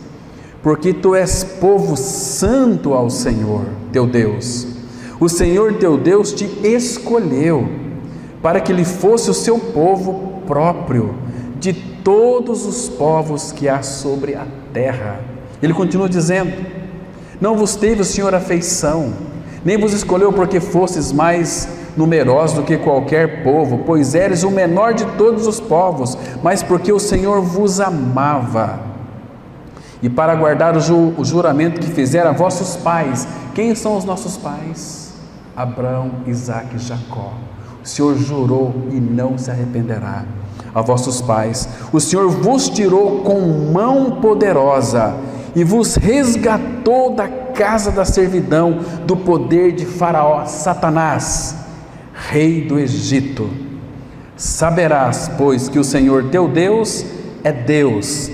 Porque tu és povo santo ao Senhor, teu Deus. O Senhor teu Deus te escolheu para que lhe fosse o seu povo próprio de todos os povos que há sobre a terra. Ele continua dizendo: não vos teve o Senhor afeição, nem vos escolheu porque fosses mais numerosos do que qualquer povo, pois eres o menor de todos os povos, mas porque o Senhor vos amava, e para guardar o juramento que fizeram a vossos pais. Quem são os nossos pais? Abraão, Isaque e Jacó. O Senhor jurou e não se arrependerá a vossos pais. O Senhor vos tirou com mão poderosa e vos resgatou da casa da servidão, do poder de Faraó, Satanás, rei do Egito. Saberás, pois, que o Senhor teu Deus é Deus,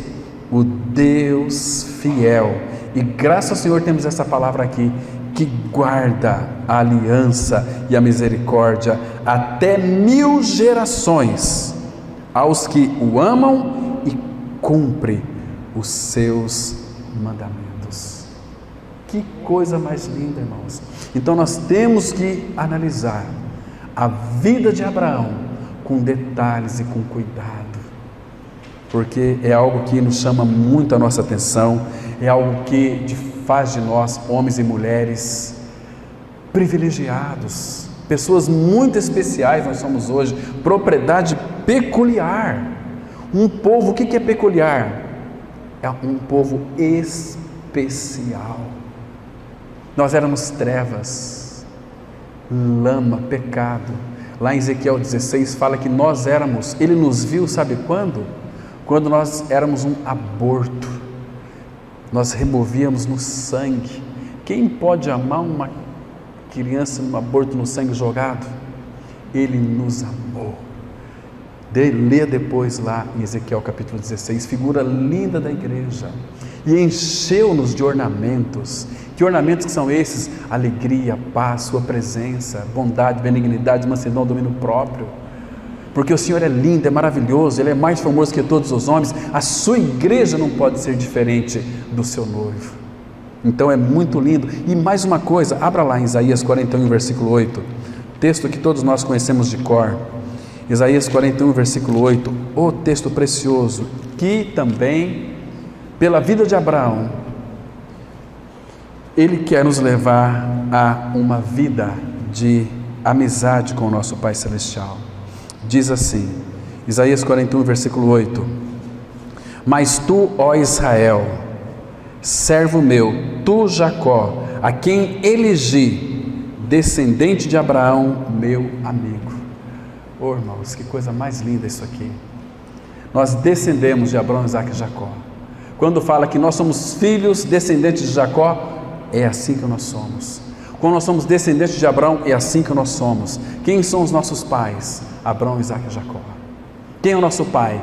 o Deus fiel. E graças ao Senhor temos essa palavra aqui, que guarda a aliança e a misericórdia até 1000 gerações aos que o amam e cumpre os seus mandamentos. Que coisa mais linda, irmãos. Então nós temos que analisar a vida de Abraão com detalhes e com cuidado, porque é algo que nos chama muito a nossa atenção, é algo que faz de nós, homens e mulheres, privilegiados, pessoas muito especiais. Nós somos hoje, propriedade peculiar, um povo. O que é peculiar? É um povo especial. Nós éramos trevas, lama, pecado. Lá em Ezequiel 16 fala que nós éramos, ele nos viu, sabe quando? Quando nós éramos um aborto, nós removíamos no sangue. Quem pode amar uma criança num aborto no sangue jogado? Ele nos amou. Lê depois lá em Ezequiel capítulo 16, figura linda da igreja, e encheu-nos de ornamentos. Que ornamentos que são esses? Alegria, paz, sua presença, bondade, benignidade, mansidão, domínio próprio. Porque o Senhor é lindo, é maravilhoso, Ele é mais famoso que todos os homens. A sua igreja não pode ser diferente do seu noivo. Então é muito lindo. E mais uma coisa, abra lá em Isaías 41, versículo 8, texto que todos nós conhecemos de cor. Isaías 41, versículo 8, o texto precioso, que também, pela vida de Abraão, ele quer nos levar a uma vida de amizade com o nosso Pai Celestial. Diz assim, Isaías 41, versículo 8, mas tu, ó Israel, servo meu, tu Jacó, a quem elegi, descendente de Abraão, meu amigo. Oh, irmãos, que coisa mais linda isso aqui. Nós descendemos de Abraão, Isaque e Jacó. Quando fala que nós somos filhos descendentes de Jacó, é assim que nós somos. Quando nós somos descendentes de Abraão, é assim que nós somos. Quem são os nossos pais? Abraão, Isaque e Jacó. Quem é o nosso Pai?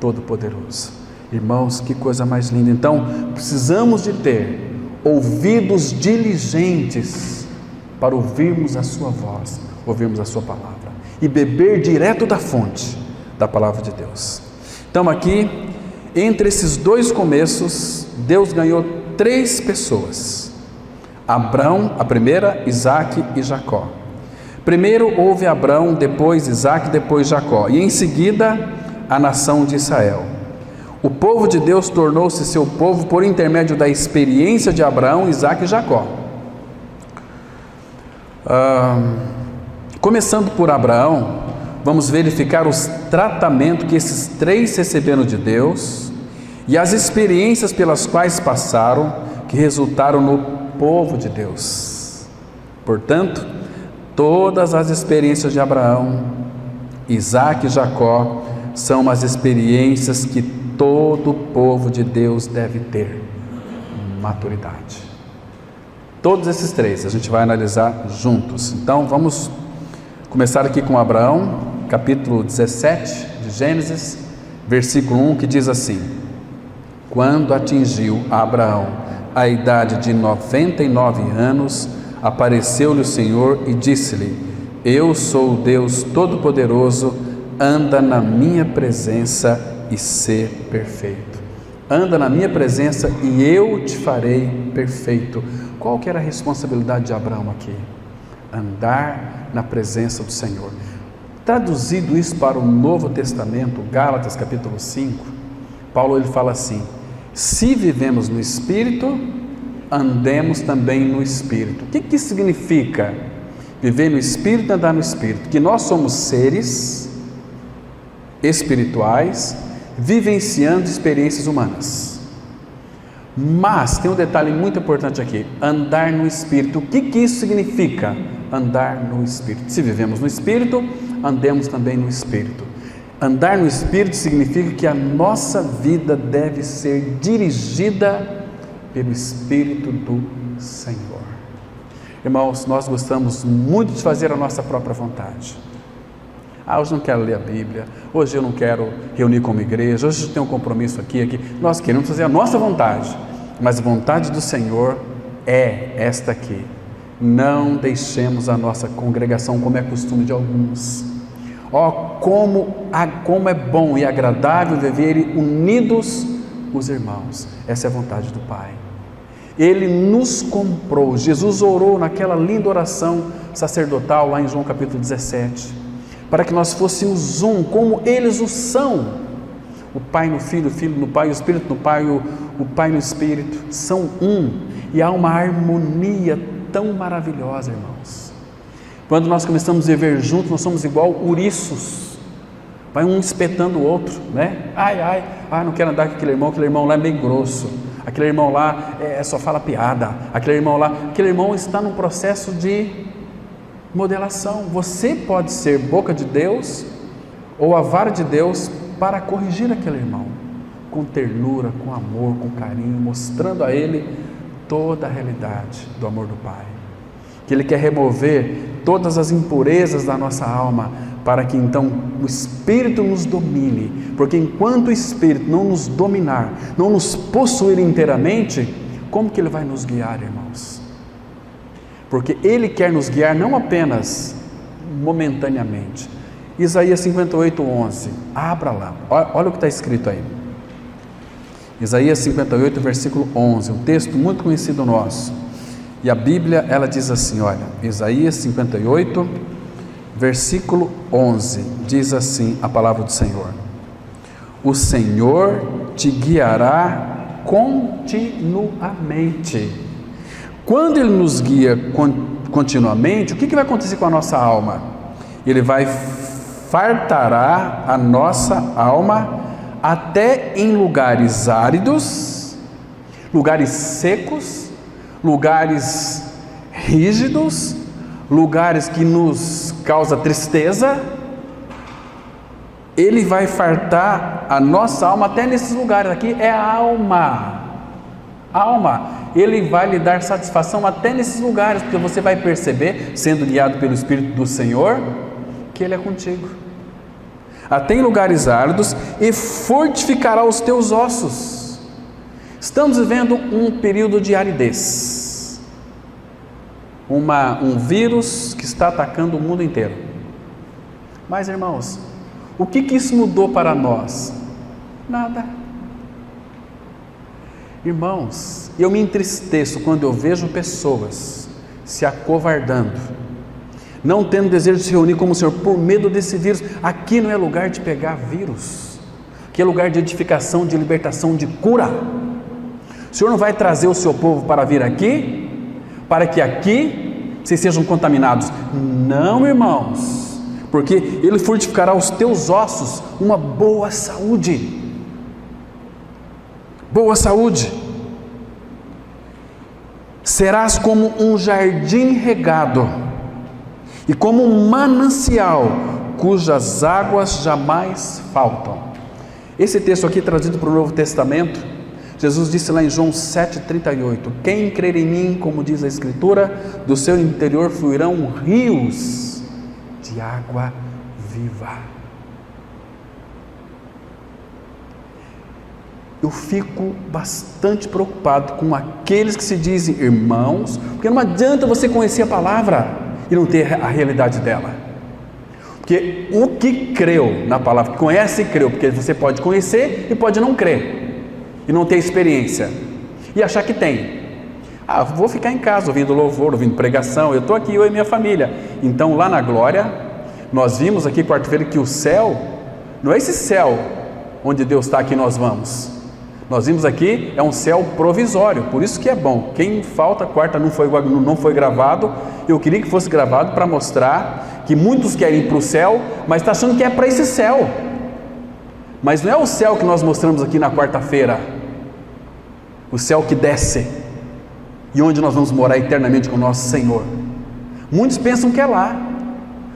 Todo-Poderoso. Irmãos, que coisa mais linda. Então, precisamos de ter ouvidos diligentes para ouvirmos a sua voz, ouvirmos a sua palavra e beber direto da fonte da palavra de Deus. Então aqui, entre esses dois começos, Deus ganhou 3 pessoas. Abraão, a primeira, Isaque e Jacó. Primeiro houve Abraão, depois Isaque, depois Jacó, e em seguida a nação de Israel. O povo de Deus tornou-se seu povo por intermédio da experiência de Abraão, Isaque e Jacó. Começando por Abraão, vamos verificar os tratamentos que esses 3 receberam de Deus e as experiências pelas quais passaram, que resultaram no povo de Deus. Portanto, todas as experiências de Abraão, Isaque e Jacó são as experiências que todo povo de Deus deve ter: maturidade. Todos esses 3 a gente vai analisar juntos. Então vamos começar aqui com Abraão, capítulo 17 de Gênesis, versículo 1, que diz assim: quando atingiu Abraão a idade de 99 anos, apareceu-lhe o Senhor e disse-lhe: eu sou o Deus Todo-Poderoso, anda na minha presença e ser perfeito. Anda na minha presença e eu te farei perfeito. Qual que era a responsabilidade de Abraão aqui? Andar na presença do Senhor. Traduzido isso para o Novo Testamento, Gálatas capítulo 5, Paulo ele fala assim: se vivemos no Espírito, andemos também no Espírito. O que isso significa? Viver no Espírito e andar no Espírito. Que nós somos seres espirituais, vivenciando experiências humanas. Mas tem um detalhe muito importante aqui: andar no Espírito. O que isso significa? Andar no Espírito. Se vivemos no Espírito, andemos também no Espírito. Andar no Espírito significa que a nossa vida deve ser dirigida pelo Espírito do Senhor. Irmãos, nós gostamos muito de fazer a nossa própria vontade. Hoje eu não quero ler a Bíblia, hoje eu não quero reunir como igreja, hoje eu tenho um compromisso aqui. Nós queremos fazer a nossa vontade, mas a vontade do Senhor é esta aqui: não deixemos a nossa congregação como é costume de alguns. Como é bom e agradável viver unidos os irmãos. Essa é a vontade do Pai. Ele nos comprou. Jesus orou naquela linda oração sacerdotal lá em João capítulo 17, para que nós fôssemos um, como eles o são. O Pai no Filho, o Filho no Pai, o Espírito no Pai, o Pai no Espírito, são um, e há uma harmonia tão maravilhosa, irmãos. Quando nós começamos a viver juntos, nós somos igual ouriços, vai um espetando o outro, né? Não quero andar com aquele irmão lá é meio grosso, aquele irmão lá só fala piada, aquele irmão está num processo de modelação. Você pode ser boca de Deus ou a vara de Deus para corrigir aquele irmão, com ternura, com amor, com carinho, mostrando a ele toda a realidade do amor do Pai, que Ele quer remover todas as impurezas da nossa alma, para que então o Espírito nos domine, porque enquanto o Espírito não nos dominar, não nos possuir inteiramente, como que Ele vai nos guiar, irmãos? Porque Ele quer nos guiar não apenas momentaneamente. Isaías 58:11, abra lá, olha o que está escrito aí. Isaías 58, versículo 11, um texto muito conhecido nosso. E a Bíblia, ela diz assim, olha, Isaías 58, versículo 11, diz assim a palavra do Senhor: o Senhor te guiará continuamente. Quando Ele nos guia continuamente, o que vai acontecer com a nossa alma? Ele vai fartará a nossa alma até em lugares áridos, lugares secos, lugares rígidos, lugares que nos causa tristeza. Ele vai fartar a nossa alma até nesses lugares. Aqui é a alma. Ele vai lhe dar satisfação até nesses lugares, porque você vai perceber, sendo guiado pelo Espírito do Senhor, que Ele é contigo. Até em lugares áridos, e fortificará os teus ossos. Estamos vivendo um período de aridez, um vírus que está atacando o mundo inteiro. Mas, irmãos, o que isso mudou para nós? Nada. Irmãos, eu me entristeço quando eu vejo pessoas se acovardando, não tendo desejo de se reunir como o Senhor, por medo desse vírus. Aqui não é lugar de pegar vírus, aqui é lugar de edificação, de libertação, de cura. O Senhor não vai trazer o seu povo para vir aqui, para que aqui vocês sejam contaminados. Não, irmãos, porque Ele fortificará os teus ossos, uma boa saúde. Boa saúde. Serás como um jardim regado e como um manancial cujas águas jamais faltam. Esse texto aqui, trazido para o Novo Testamento, Jesus disse lá em João 7,38: quem crer em mim, como diz a Escritura, do seu interior fluirão rios de água viva. Eu fico bastante preocupado com aqueles que se dizem irmãos, porque não adianta você conhecer a palavra e não ter a realidade dela. Porque o que creu na palavra, conhece e creu, porque você pode conhecer e pode não crer, e não ter experiência, e achar que tem. Vou ficar em casa ouvindo louvor, ouvindo pregação, eu estou aqui, eu e minha família. Então lá na glória, nós vimos aqui quarta-feira que o céu, não é esse céu onde Deus está que nós vamos. Nós vimos aqui, é um céu provisório, por isso que é bom. Quem falta, quarta não foi gravado, eu queria que fosse gravado para mostrar que muitos querem ir para o céu, mas está achando que é para esse céu. Mas não é o céu que nós mostramos aqui na quarta-feira, o céu que desce, e onde nós vamos morar eternamente com o nosso Senhor. Muitos pensam que é lá,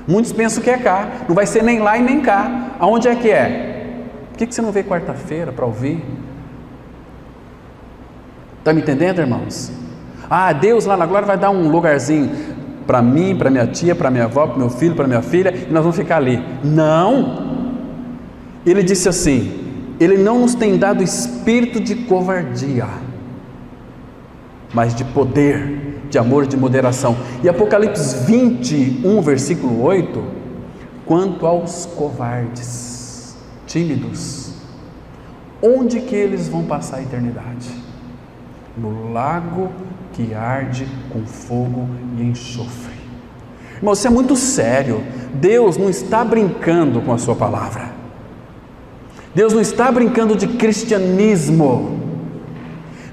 muitos pensam que é cá, não vai ser nem lá e nem cá. Aonde é que é? Por que você não veio quarta-feira para ouvir? Está me entendendo, irmãos? Deus lá na glória vai dar um lugarzinho para mim, para minha tia, para minha avó, para meu filho, para minha filha, e nós vamos ficar ali. Não! Ele disse assim: Ele não nos tem dado espírito de covardia, mas de poder, de amor e de moderação. E Apocalipse 21, versículo 8, quanto aos covardes, tímidos, onde que eles vão passar a eternidade? No lago que arde com fogo e enxofre. Irmão, isso é muito sério. Deus não está brincando com a sua palavra. Deus não está brincando de cristianismo.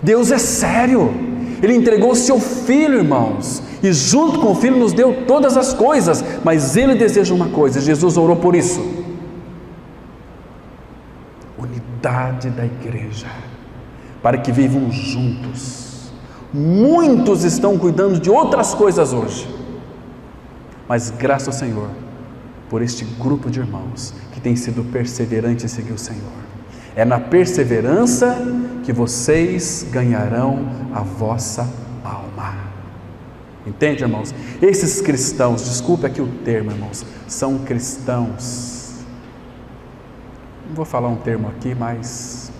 Deus é sério. Ele entregou o seu Filho, irmãos, e junto com o Filho nos deu todas as coisas, mas Ele deseja uma coisa, Jesus orou por isso: unidade da igreja, para que vivam juntos. Muitos estão cuidando de outras coisas hoje, mas graças ao Senhor por este grupo de irmãos que tem sido perseverante em seguir o Senhor. É na perseverança que vocês ganharão a vossa alma. Entende, irmãos? Esses cristãos, desculpe aqui o termo, irmãos, são cristãos, não vou falar um termo aqui, mas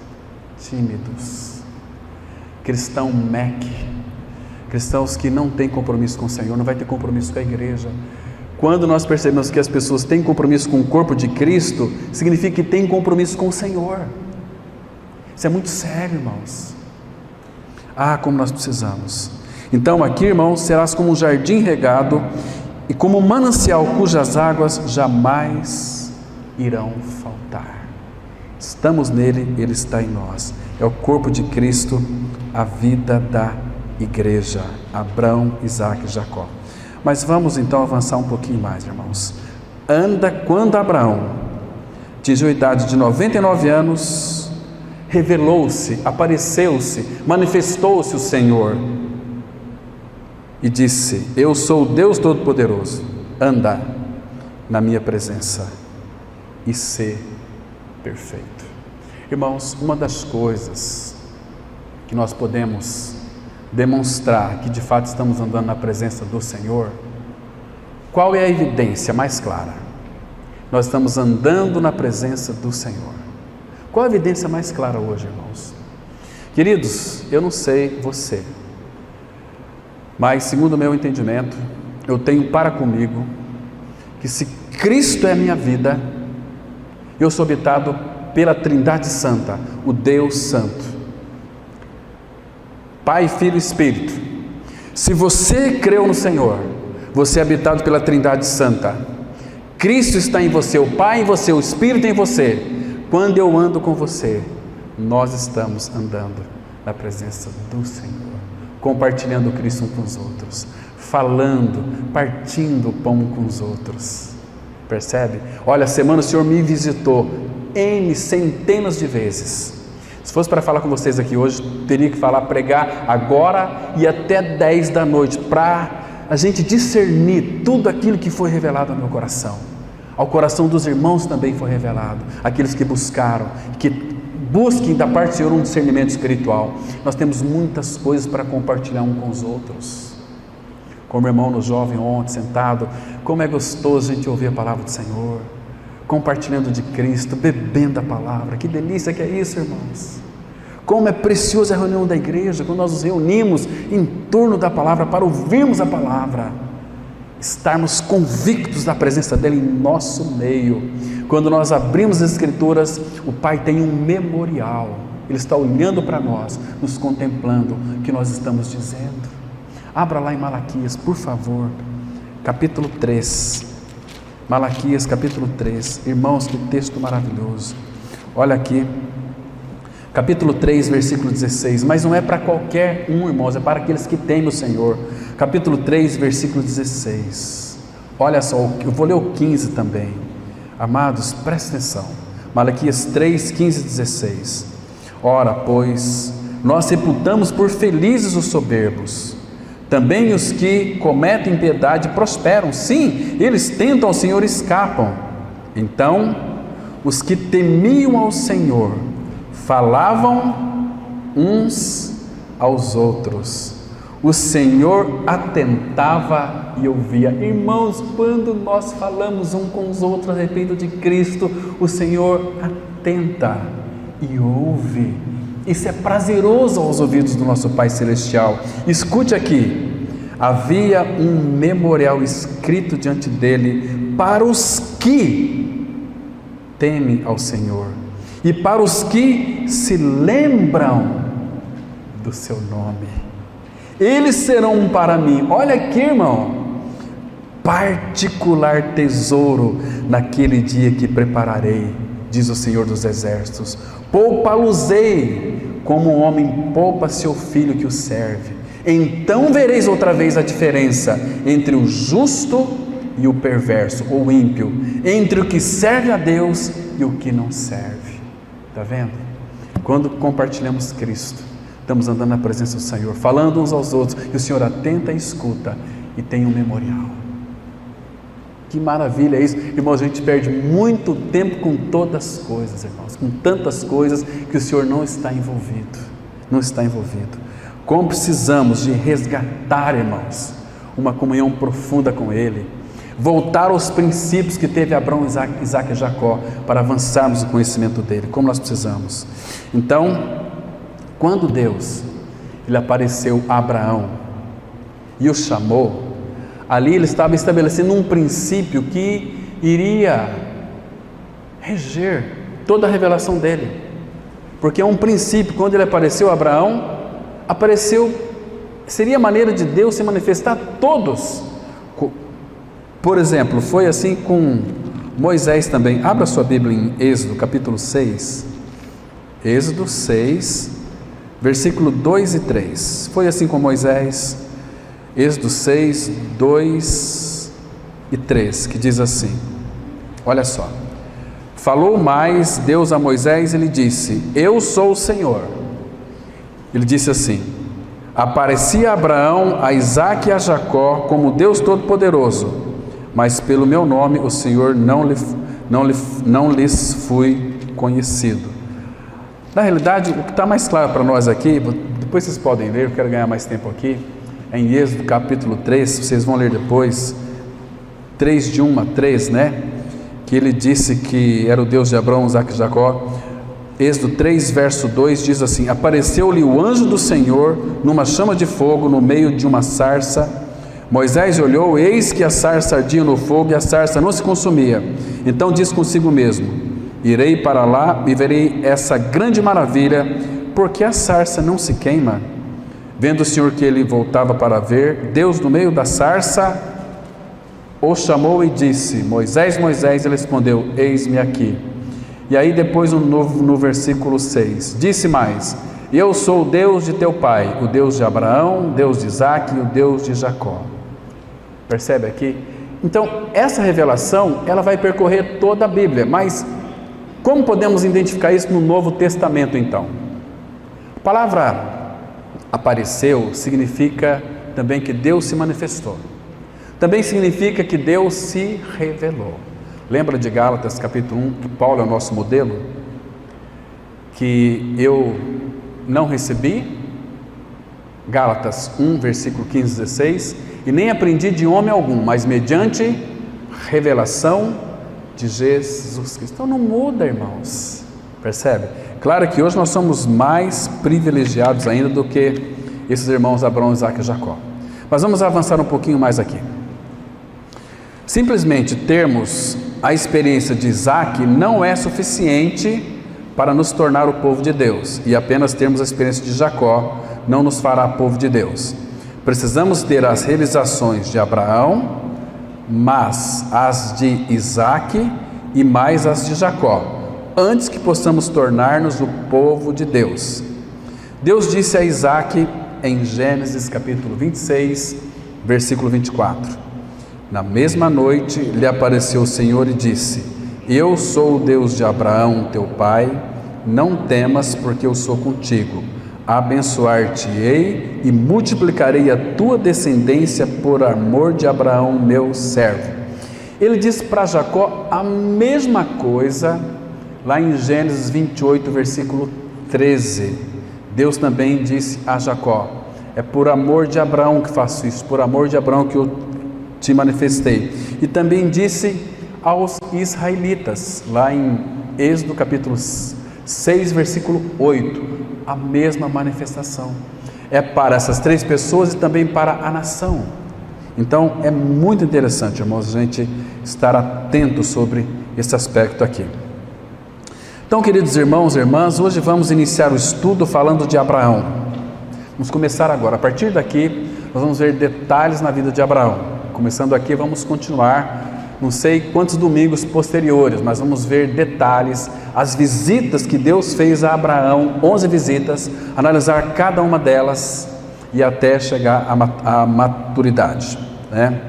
tímidos, cristão meque, cristãos que não têm compromisso com o Senhor, não vai ter compromisso com a igreja. Quando nós percebemos que as pessoas têm compromisso com o corpo de Cristo, significa que têm compromisso com o Senhor. Isso é muito sério, irmãos. Como nós precisamos. Então aqui, irmãos, serás como um jardim regado e como um manancial cujas águas jamais irão faltar. Estamos nele, ele está em nós. É o corpo de Cristo, a vida da igreja. Abraão, Isaque e Jacó. Mas vamos então avançar um pouquinho mais, irmãos. Quando Abraão atingiu a idade de 99 anos, revelou-se, apareceu-se, manifestou-se o Senhor e disse: eu sou o Deus Todo-Poderoso, anda na minha presença e ser perfeito. Irmãos, uma das coisas que nós podemos demonstrar que de fato estamos andando na presença do Senhor, qual é a evidência mais clara? Nós estamos andando na presença do Senhor. Qual a evidência mais clara hoje, irmãos? Queridos, eu não sei você, mas segundo o meu entendimento, eu tenho para comigo que se Cristo é a minha vida, eu sou habitado pela Trindade Santa, o Deus Santo, Pai, Filho e Espírito. Se você creu no Senhor, você é habitado pela Trindade Santa. Cristo está em você, o Pai em você, o Espírito em você. Quando eu ando com você, nós estamos andando na presença do Senhor, compartilhando Cristo uns com os outros, falando, partindo o pão com os outros. Percebe? Olha, a semana o Senhor me visitou centenas de vezes. Se fosse para falar com vocês aqui hoje, teria que pregar agora e até 10 da noite, para a gente discernir tudo aquilo que foi revelado ao meu coração. Ao coração dos irmãos também foi revelado, aqueles que buscaram, que busquem da parte do Senhor um discernimento espiritual. Nós temos muitas coisas para compartilhar um com os outros. Como o irmão no jovem ontem sentado, como é gostoso a gente ouvir a palavra do Senhor, compartilhando de Cristo, bebendo a palavra. Que delícia que é isso, irmãos. Como é preciosa a reunião da igreja, quando nós nos reunimos em torno da palavra, para ouvirmos a palavra, estarmos convictos da presença dele em nosso meio. Quando nós abrimos as Escrituras, o Pai tem um memorial, ele está olhando para nós, nos contemplando o que nós estamos dizendo. Abra lá em Malaquias, por favor, capítulo 3, Malaquias capítulo 3, irmãos, que texto maravilhoso. Olha aqui, capítulo 3, versículo 16, mas não é para qualquer um, irmãos, é para aqueles que temem o Senhor. Capítulo 3, versículo 16, olha só, eu vou ler o 15 também. Amados, presta atenção, Malaquias 3, 15 e 16. Ora, pois, nós reputamos por felizes os soberbos, também os que cometem impiedade prosperam. Sim, eles tentam ao Senhor e escapam. Então, os que temiam ao Senhor falavam uns aos outros. O Senhor atentava e ouvia. Irmãos, quando nós falamos um com os outros a respeito de Cristo, o Senhor atenta e ouve Isso é prazeroso aos ouvidos do nosso Pai Celestial. Escute aqui: havia um memorial escrito diante dele para os que temem ao Senhor e para os que se lembram do seu nome. Eles serão para mim, olha aqui, irmão, particular tesouro naquele dia que prepararei, diz o Senhor dos Exércitos. Poupa-los-ei como um homem poupa seu filho que o serve. Então vereis outra vez a diferença entre o justo e o perverso, ou ímpio, entre o que serve a Deus e o que não serve. Está vendo? Quando compartilhamos Cristo, estamos andando na presença do Senhor, falando uns aos outros, e o Senhor atenta e escuta, e tem um memorial. Que maravilha isso, irmãos. A gente perde muito tempo com todas as coisas, irmãos, com tantas coisas que o Senhor não está envolvido, não está envolvido. Como precisamos de resgatar, irmãos, uma comunhão profunda com Ele, voltar aos princípios que teve Abraão, Isaac e Jacó, para avançarmos no conhecimento dele, como nós precisamos. Então, quando Deus Ele apareceu a Abraão e o chamou, ali Ele estava estabelecendo um princípio que iria reger toda a revelação dele, porque é um princípio. Quando Ele apareceu a Abraão, seria a maneira de Deus se manifestar a todos. Por exemplo, foi assim com Moisés também. Abra sua Bíblia em Êxodo capítulo 6, Êxodo 6, versículo 2 e 3, foi assim com Moisés. Êxodo 6, 2 e 3, que diz assim, olha só: falou mais Deus a Moisés e lhe disse: eu sou o Senhor. Ele disse assim: apareci a Abraão, a Isaque e a Jacó como Deus Todo-Poderoso, mas pelo meu nome o Senhor não lhes fui conhecido. Na realidade, o que está mais claro para nós aqui, depois vocês podem ler, eu quero ganhar mais tempo aqui, em Êxodo capítulo 3, vocês vão ler depois, 3 de 1 a 3, né? Que ele disse que era o Deus de Abraão, Isaque e Jacó. Êxodo 3, verso 2 diz assim: apareceu-lhe o anjo do Senhor numa chama de fogo no meio de uma sarça. Moisés olhou, eis que a sarça ardia no fogo e a sarça não se consumia. Então disse consigo mesmo: irei para lá e verei essa grande maravilha, porque a sarça não se queima. Vendo o Senhor que ele voltava para ver, Deus no meio da sarça o chamou e disse: Moisés, Moisés. Ele respondeu: eis-me aqui. E aí depois no versículo 6, disse mais: eu sou o Deus de teu pai, o Deus de Abraão, o Deus de Isaque e o Deus de Jacó. Percebe aqui? Então essa revelação, ela vai percorrer toda a Bíblia, mas como podemos identificar isso no Novo Testamento então? A palavra apareceu significa também que Deus se manifestou, também significa que Deus se revelou. Lembra de Gálatas capítulo 1, que Paulo é o nosso modelo? Que eu não recebi, Gálatas 1, versículo 15 e 16, e nem aprendi de homem algum, mas mediante revelação de Jesus Cristo. Então não muda, irmãos, percebe? Claro que hoje nós somos mais privilegiados ainda do que esses irmãos Abraão, Isaque e Jacó, mas vamos avançar um pouquinho mais aqui. Simplesmente termos a experiência de Isaque não é suficiente para nos tornar o povo de Deus, e apenas termos a experiência de Jacó não nos fará povo de Deus. Precisamos ter as realizações de Abraão, mas as de Isaque e mais as de Jacó, antes que possamos tornar-nos o povo de Deus. Deus disse a Isaque em Gênesis capítulo 26, versículo 24: na mesma noite lhe apareceu o Senhor e disse: eu sou o Deus de Abraão teu pai, não temas, porque eu sou contigo, abençoar-te-ei e multiplicarei a tua descendência por amor de Abraão meu servo. Ele disse para Jacó a mesma coisa lá em Gênesis 28, versículo 13. Deus também disse a Jacó: é por amor de Abraão que faço isso, por amor de Abraão que eu te manifestei. E também disse aos israelitas, lá em Êxodo capítulo 6, versículo 8: a mesma manifestação. É para essas 3 pessoas e também para a nação. Então é muito interessante, irmãos, a gente estar atento sobre esse aspecto aqui. Então, queridos irmãos e irmãs, hoje vamos iniciar o estudo falando de Abraão. Vamos começar agora. A partir daqui, nós vamos ver detalhes na vida de Abraão. Começando aqui, vamos continuar, não sei quantos domingos posteriores, mas vamos ver detalhes, as visitas que Deus fez a Abraão, 11 visitas, analisar cada uma delas e até chegar à maturidade, né?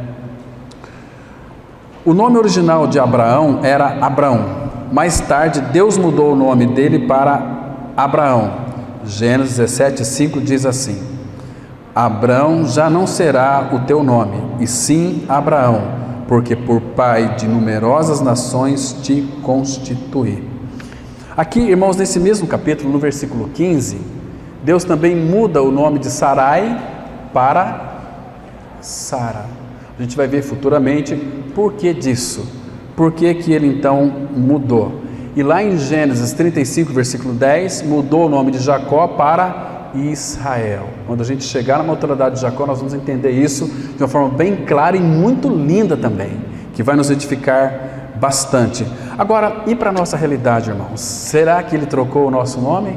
O nome original de Abraão era Abrão. Mais tarde, Deus mudou o nome dele para Abraão. Gênesis 17:5 diz assim: Abrão já não será o teu nome, e sim Abraão, porque por pai de numerosas nações te constituí. Aqui, irmãos, nesse mesmo capítulo, no versículo 15, Deus também muda o nome de Sarai para Sara. A gente vai ver futuramente por que disso. Por que ele então mudou? E lá em Gênesis 35, versículo 10, mudou o nome de Jacó para Israel. Quando a gente chegar na maturidade de Jacó, nós vamos entender isso de uma forma bem clara e muito linda também, que vai nos edificar bastante. Agora, e para a nossa realidade, irmãos? Será que ele trocou o nosso nome?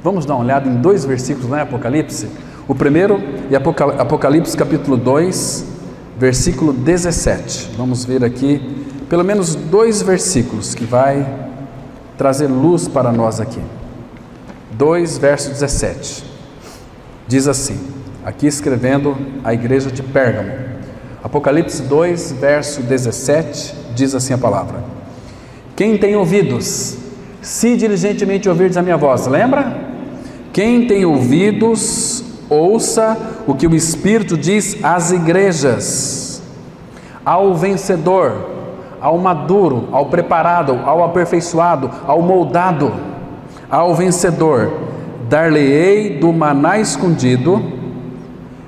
Vamos dar uma olhada em 2 versículos lá em Apocalipse. O primeiro é Apocalipse capítulo 2, versículo 17. Vamos ver aqui pelo menos 2 versículos que vai trazer luz para nós aqui. 2, verso 17. Diz assim, aqui escrevendo a igreja de Pérgamo. Apocalipse 2, verso 17, diz assim a palavra: Quem tem ouvidos, se diligentemente ouvirdes a minha voz. Lembra? Quem tem ouvidos, ouça o que o Espírito diz às igrejas. Ao vencedor, ao maduro, ao preparado, ao aperfeiçoado, ao moldado, ao vencedor, dar-lhe-ei do maná escondido,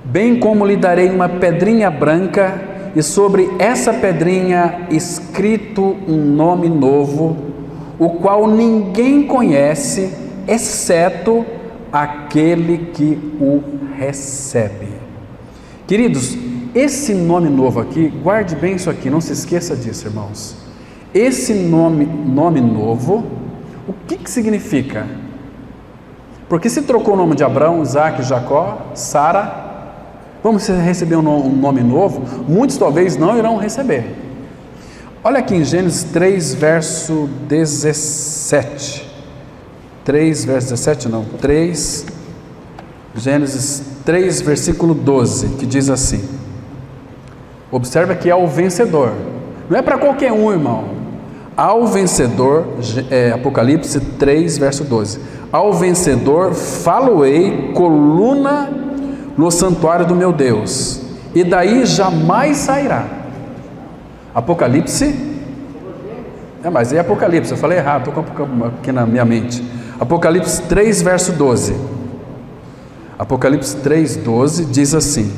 bem como lhe darei uma pedrinha branca, e sobre essa pedrinha escrito um nome novo, o qual ninguém conhece, exceto aquele que o recebe. Queridos, esse nome novo aqui, guarde bem isso aqui, não se esqueça disso, irmãos. Esse nome novo, o que significa? Porque se trocou o nome de Abraão, Isaac, Jacó, Sara, vamos receber um nome novo? Muitos talvez não irão receber. Olha aqui em Gênesis 3, verso 17. 3, verso 17 não, 3, Gênesis 3, versículo 12, que diz assim, observa que é o vencedor, não é para qualquer um, irmão, ao vencedor, Apocalipse 3, verso 12, ao vencedor falo-ei coluna no santuário do meu Deus, e daí jamais sairá. Apocalipse, mas é Apocalipse, eu falei errado, estou aqui na minha mente. Apocalipse 3, verso 12. Apocalipse 3, 12 diz assim: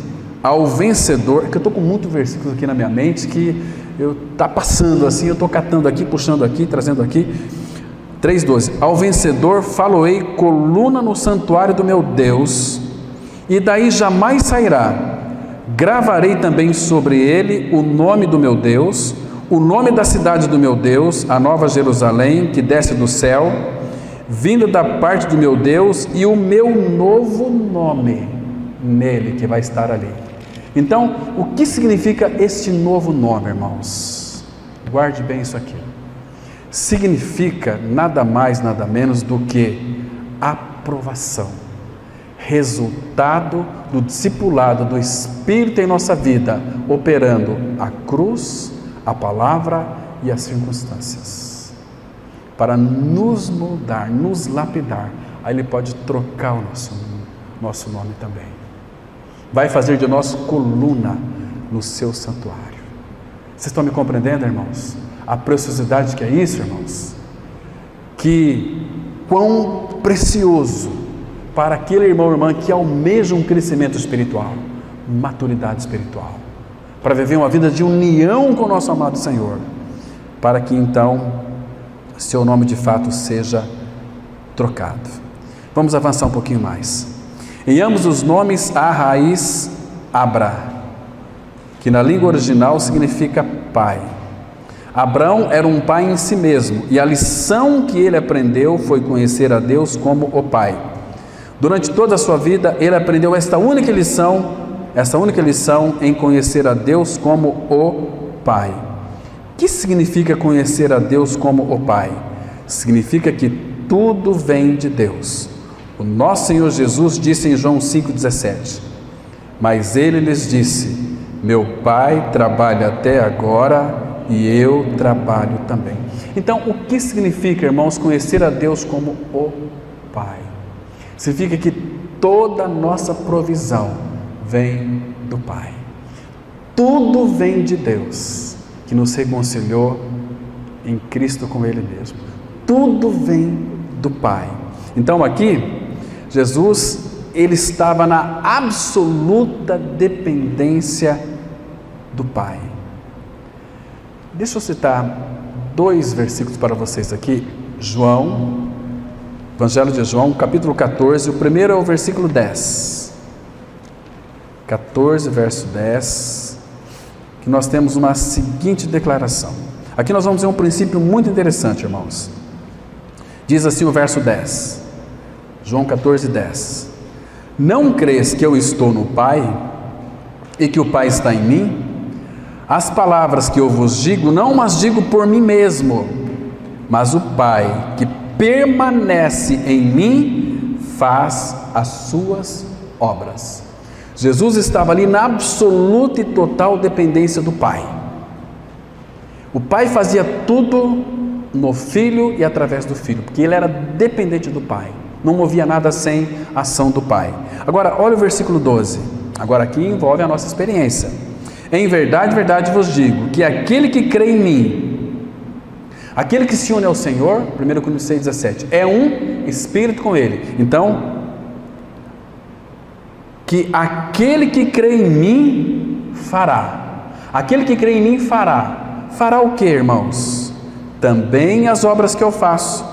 ao vencedor, que eu estou com muitos versículos aqui na minha mente, que eu está passando assim, eu estou catando aqui, puxando aqui, trazendo aqui. 3,12: ao vencedor falo-ei coluna no santuário do meu Deus, e daí jamais sairá. Gravarei também sobre ele o nome do meu Deus, o nome da cidade do meu Deus, a nova Jerusalém, que desce do céu, vindo da parte do meu Deus, e o meu novo nome nele, que vai estar ali. Então, o que significa este novo nome, irmãos? Guarde bem isso aqui. Significa nada mais, nada menos do que aprovação, resultado do discipulado do Espírito em nossa vida, operando a cruz, a palavra e as circunstâncias, para nos moldar, nos lapidar. Aí Ele pode trocar o nosso nome também. Vai fazer de nós coluna no seu santuário. Vocês estão me compreendendo, irmãos? A preciosidade que é isso, irmãos? Que quão precioso para aquele irmão ou irmã que almeja um crescimento espiritual, maturidade espiritual, para viver uma vida de união com o nosso amado Senhor, para que então seu nome de fato seja trocado. Vamos avançar um pouquinho mais. Em ambos os nomes há a raiz Abra, que na língua original significa pai. Abrão era um pai em si mesmo, e a lição que ele aprendeu foi conhecer a Deus como o Pai. Durante toda a sua vida, ele aprendeu esta única lição em conhecer a Deus como o Pai. O que significa conhecer a Deus como o Pai? Significa que tudo vem de Deus. O nosso Senhor Jesus disse em João 5,17: mas ele lhes disse: meu Pai trabalha até agora e eu trabalho também. Então, o que significa, irmãos, conhecer a Deus como o Pai? Significa que toda a nossa provisão vem do Pai. Tudo vem de Deus, que nos reconciliou em Cristo com Ele mesmo. Tudo vem do Pai. Então aqui, Jesus, Ele estava na absoluta dependência do Pai. Deixa eu citar 2 versículos para vocês aqui. João, Evangelho de João, capítulo 14, o primeiro é o versículo 10. 14, verso 10, que nós temos uma seguinte declaração. Aqui nós vamos ver um princípio muito interessante, irmãos. Diz assim o verso 10, João 14, 10. Não crês que eu estou no Pai e que o Pai está em mim? As palavras que eu vos digo, não as digo por mim mesmo, mas o Pai que permanece em mim faz as suas obras. Jesus estava ali na absoluta e total dependência do Pai. O Pai fazia tudo no Filho e através do Filho, porque ele era dependente do Pai, não movia nada sem a ação do Pai. Agora, olha o versículo 12, agora aqui envolve a nossa experiência. Em verdade, verdade vos digo, que aquele que crê em mim, aquele que se une ao Senhor, 1 Coríntios 6,17, é um espírito com Ele. Então, que aquele que crê em mim fará. Aquele que crê em mim fará. Fará o que, irmãos? Também as obras que eu faço,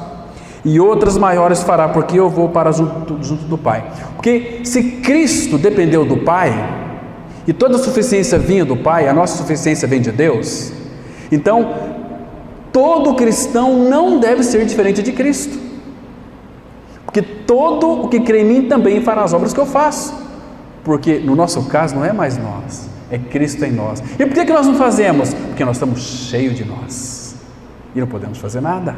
e outras maiores fará, porque eu vou para junto do Pai. Porque se Cristo dependeu do Pai, e toda a suficiência vinha do Pai, a nossa suficiência vem de Deus, então todo cristão não deve ser diferente de Cristo, porque todo o que crê em mim também fará as obras que eu faço, porque no nosso caso não é mais nós, é Cristo em nós. E por que nós não fazemos? Porque nós estamos cheios de nós e não podemos fazer nada.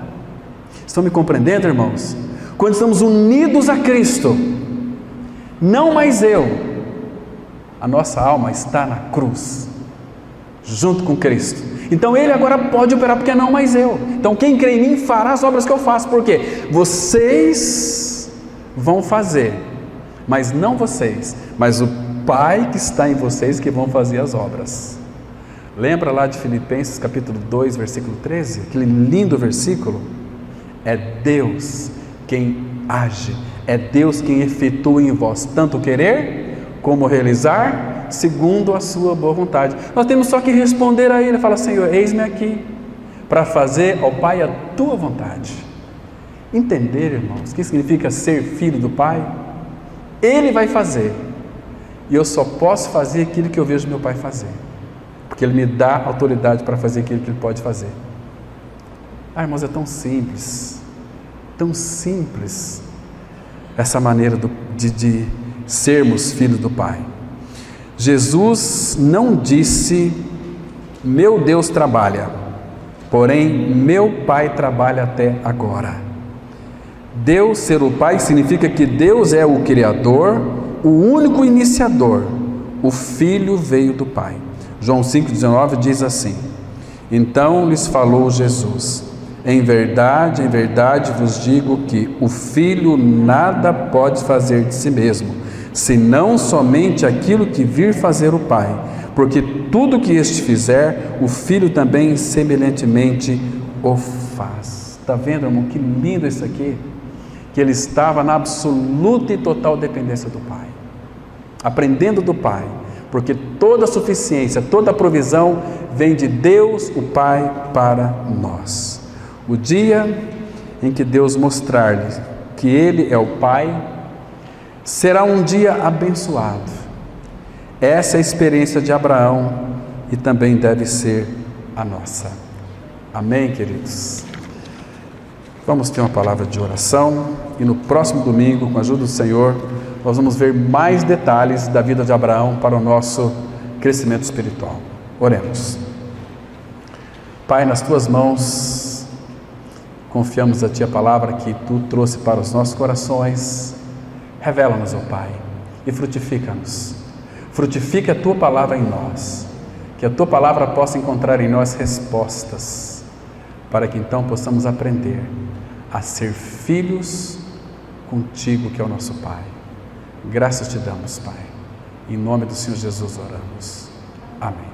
Estão me compreendendo, irmãos? Quando estamos unidos a Cristo, não mais eu, a nossa alma está na cruz, junto com Cristo. Então Ele agora pode operar, porque não mais eu. Então quem crê em mim fará as obras que eu faço. Por quê? Vocês vão fazer, mas não vocês, mas o Pai que está em vocês que vão fazer as obras. Lembra lá de Filipenses capítulo 2, versículo 13? Aquele lindo versículo. É Deus quem age, é Deus quem efetua em vós tanto querer como realizar, segundo a sua boa vontade. Nós temos só que responder a Ele, falar: Senhor, eis-me aqui, para fazer ao Pai a tua vontade. Entender, irmãos, o que significa ser filho do Pai? Ele vai fazer, e eu só posso fazer aquilo que eu vejo meu Pai fazer, porque Ele me dá autoridade para fazer aquilo que Ele pode fazer. Irmãos, é tão simples essa maneira de sermos filhos do Pai. Jesus não disse: meu Deus trabalha, porém meu Pai trabalha até agora. Deus ser o Pai significa que Deus é o Criador, o único iniciador. O Filho veio do Pai. João 5,19 diz assim: então lhes falou Jesus: em verdade vos digo que o Filho nada pode fazer de si mesmo, senão somente aquilo que vir fazer o Pai, porque tudo que este fizer, o Filho também semelhantemente o faz. Está vendo, irmão, que lindo isso aqui? Que ele estava na absoluta e total dependência do Pai, aprendendo do Pai, porque toda a suficiência, toda a provisão vem de Deus, o Pai, para nós. O dia em que Deus mostrar-lhe porque Ele é o Pai, será um dia abençoado. Essa é a experiência de Abraão e também deve ser a nossa. Amém, queridos? Vamos ter uma palavra de oração e no próximo domingo, com a ajuda do Senhor, nós vamos ver mais detalhes da vida de Abraão para o nosso crescimento espiritual. Oremos. Pai, nas Tuas mãos, confiamos a Ti a palavra que Tu trouxe para os nossos corações. Revela-nos, ó Pai, e frutifica-nos. Frutifica a Tua palavra em nós, que a Tua palavra possa encontrar em nós respostas, para que então possamos aprender a ser filhos contigo, que é o nosso Pai. Graças Te damos, Pai. Em nome do Senhor Jesus oramos. Amém.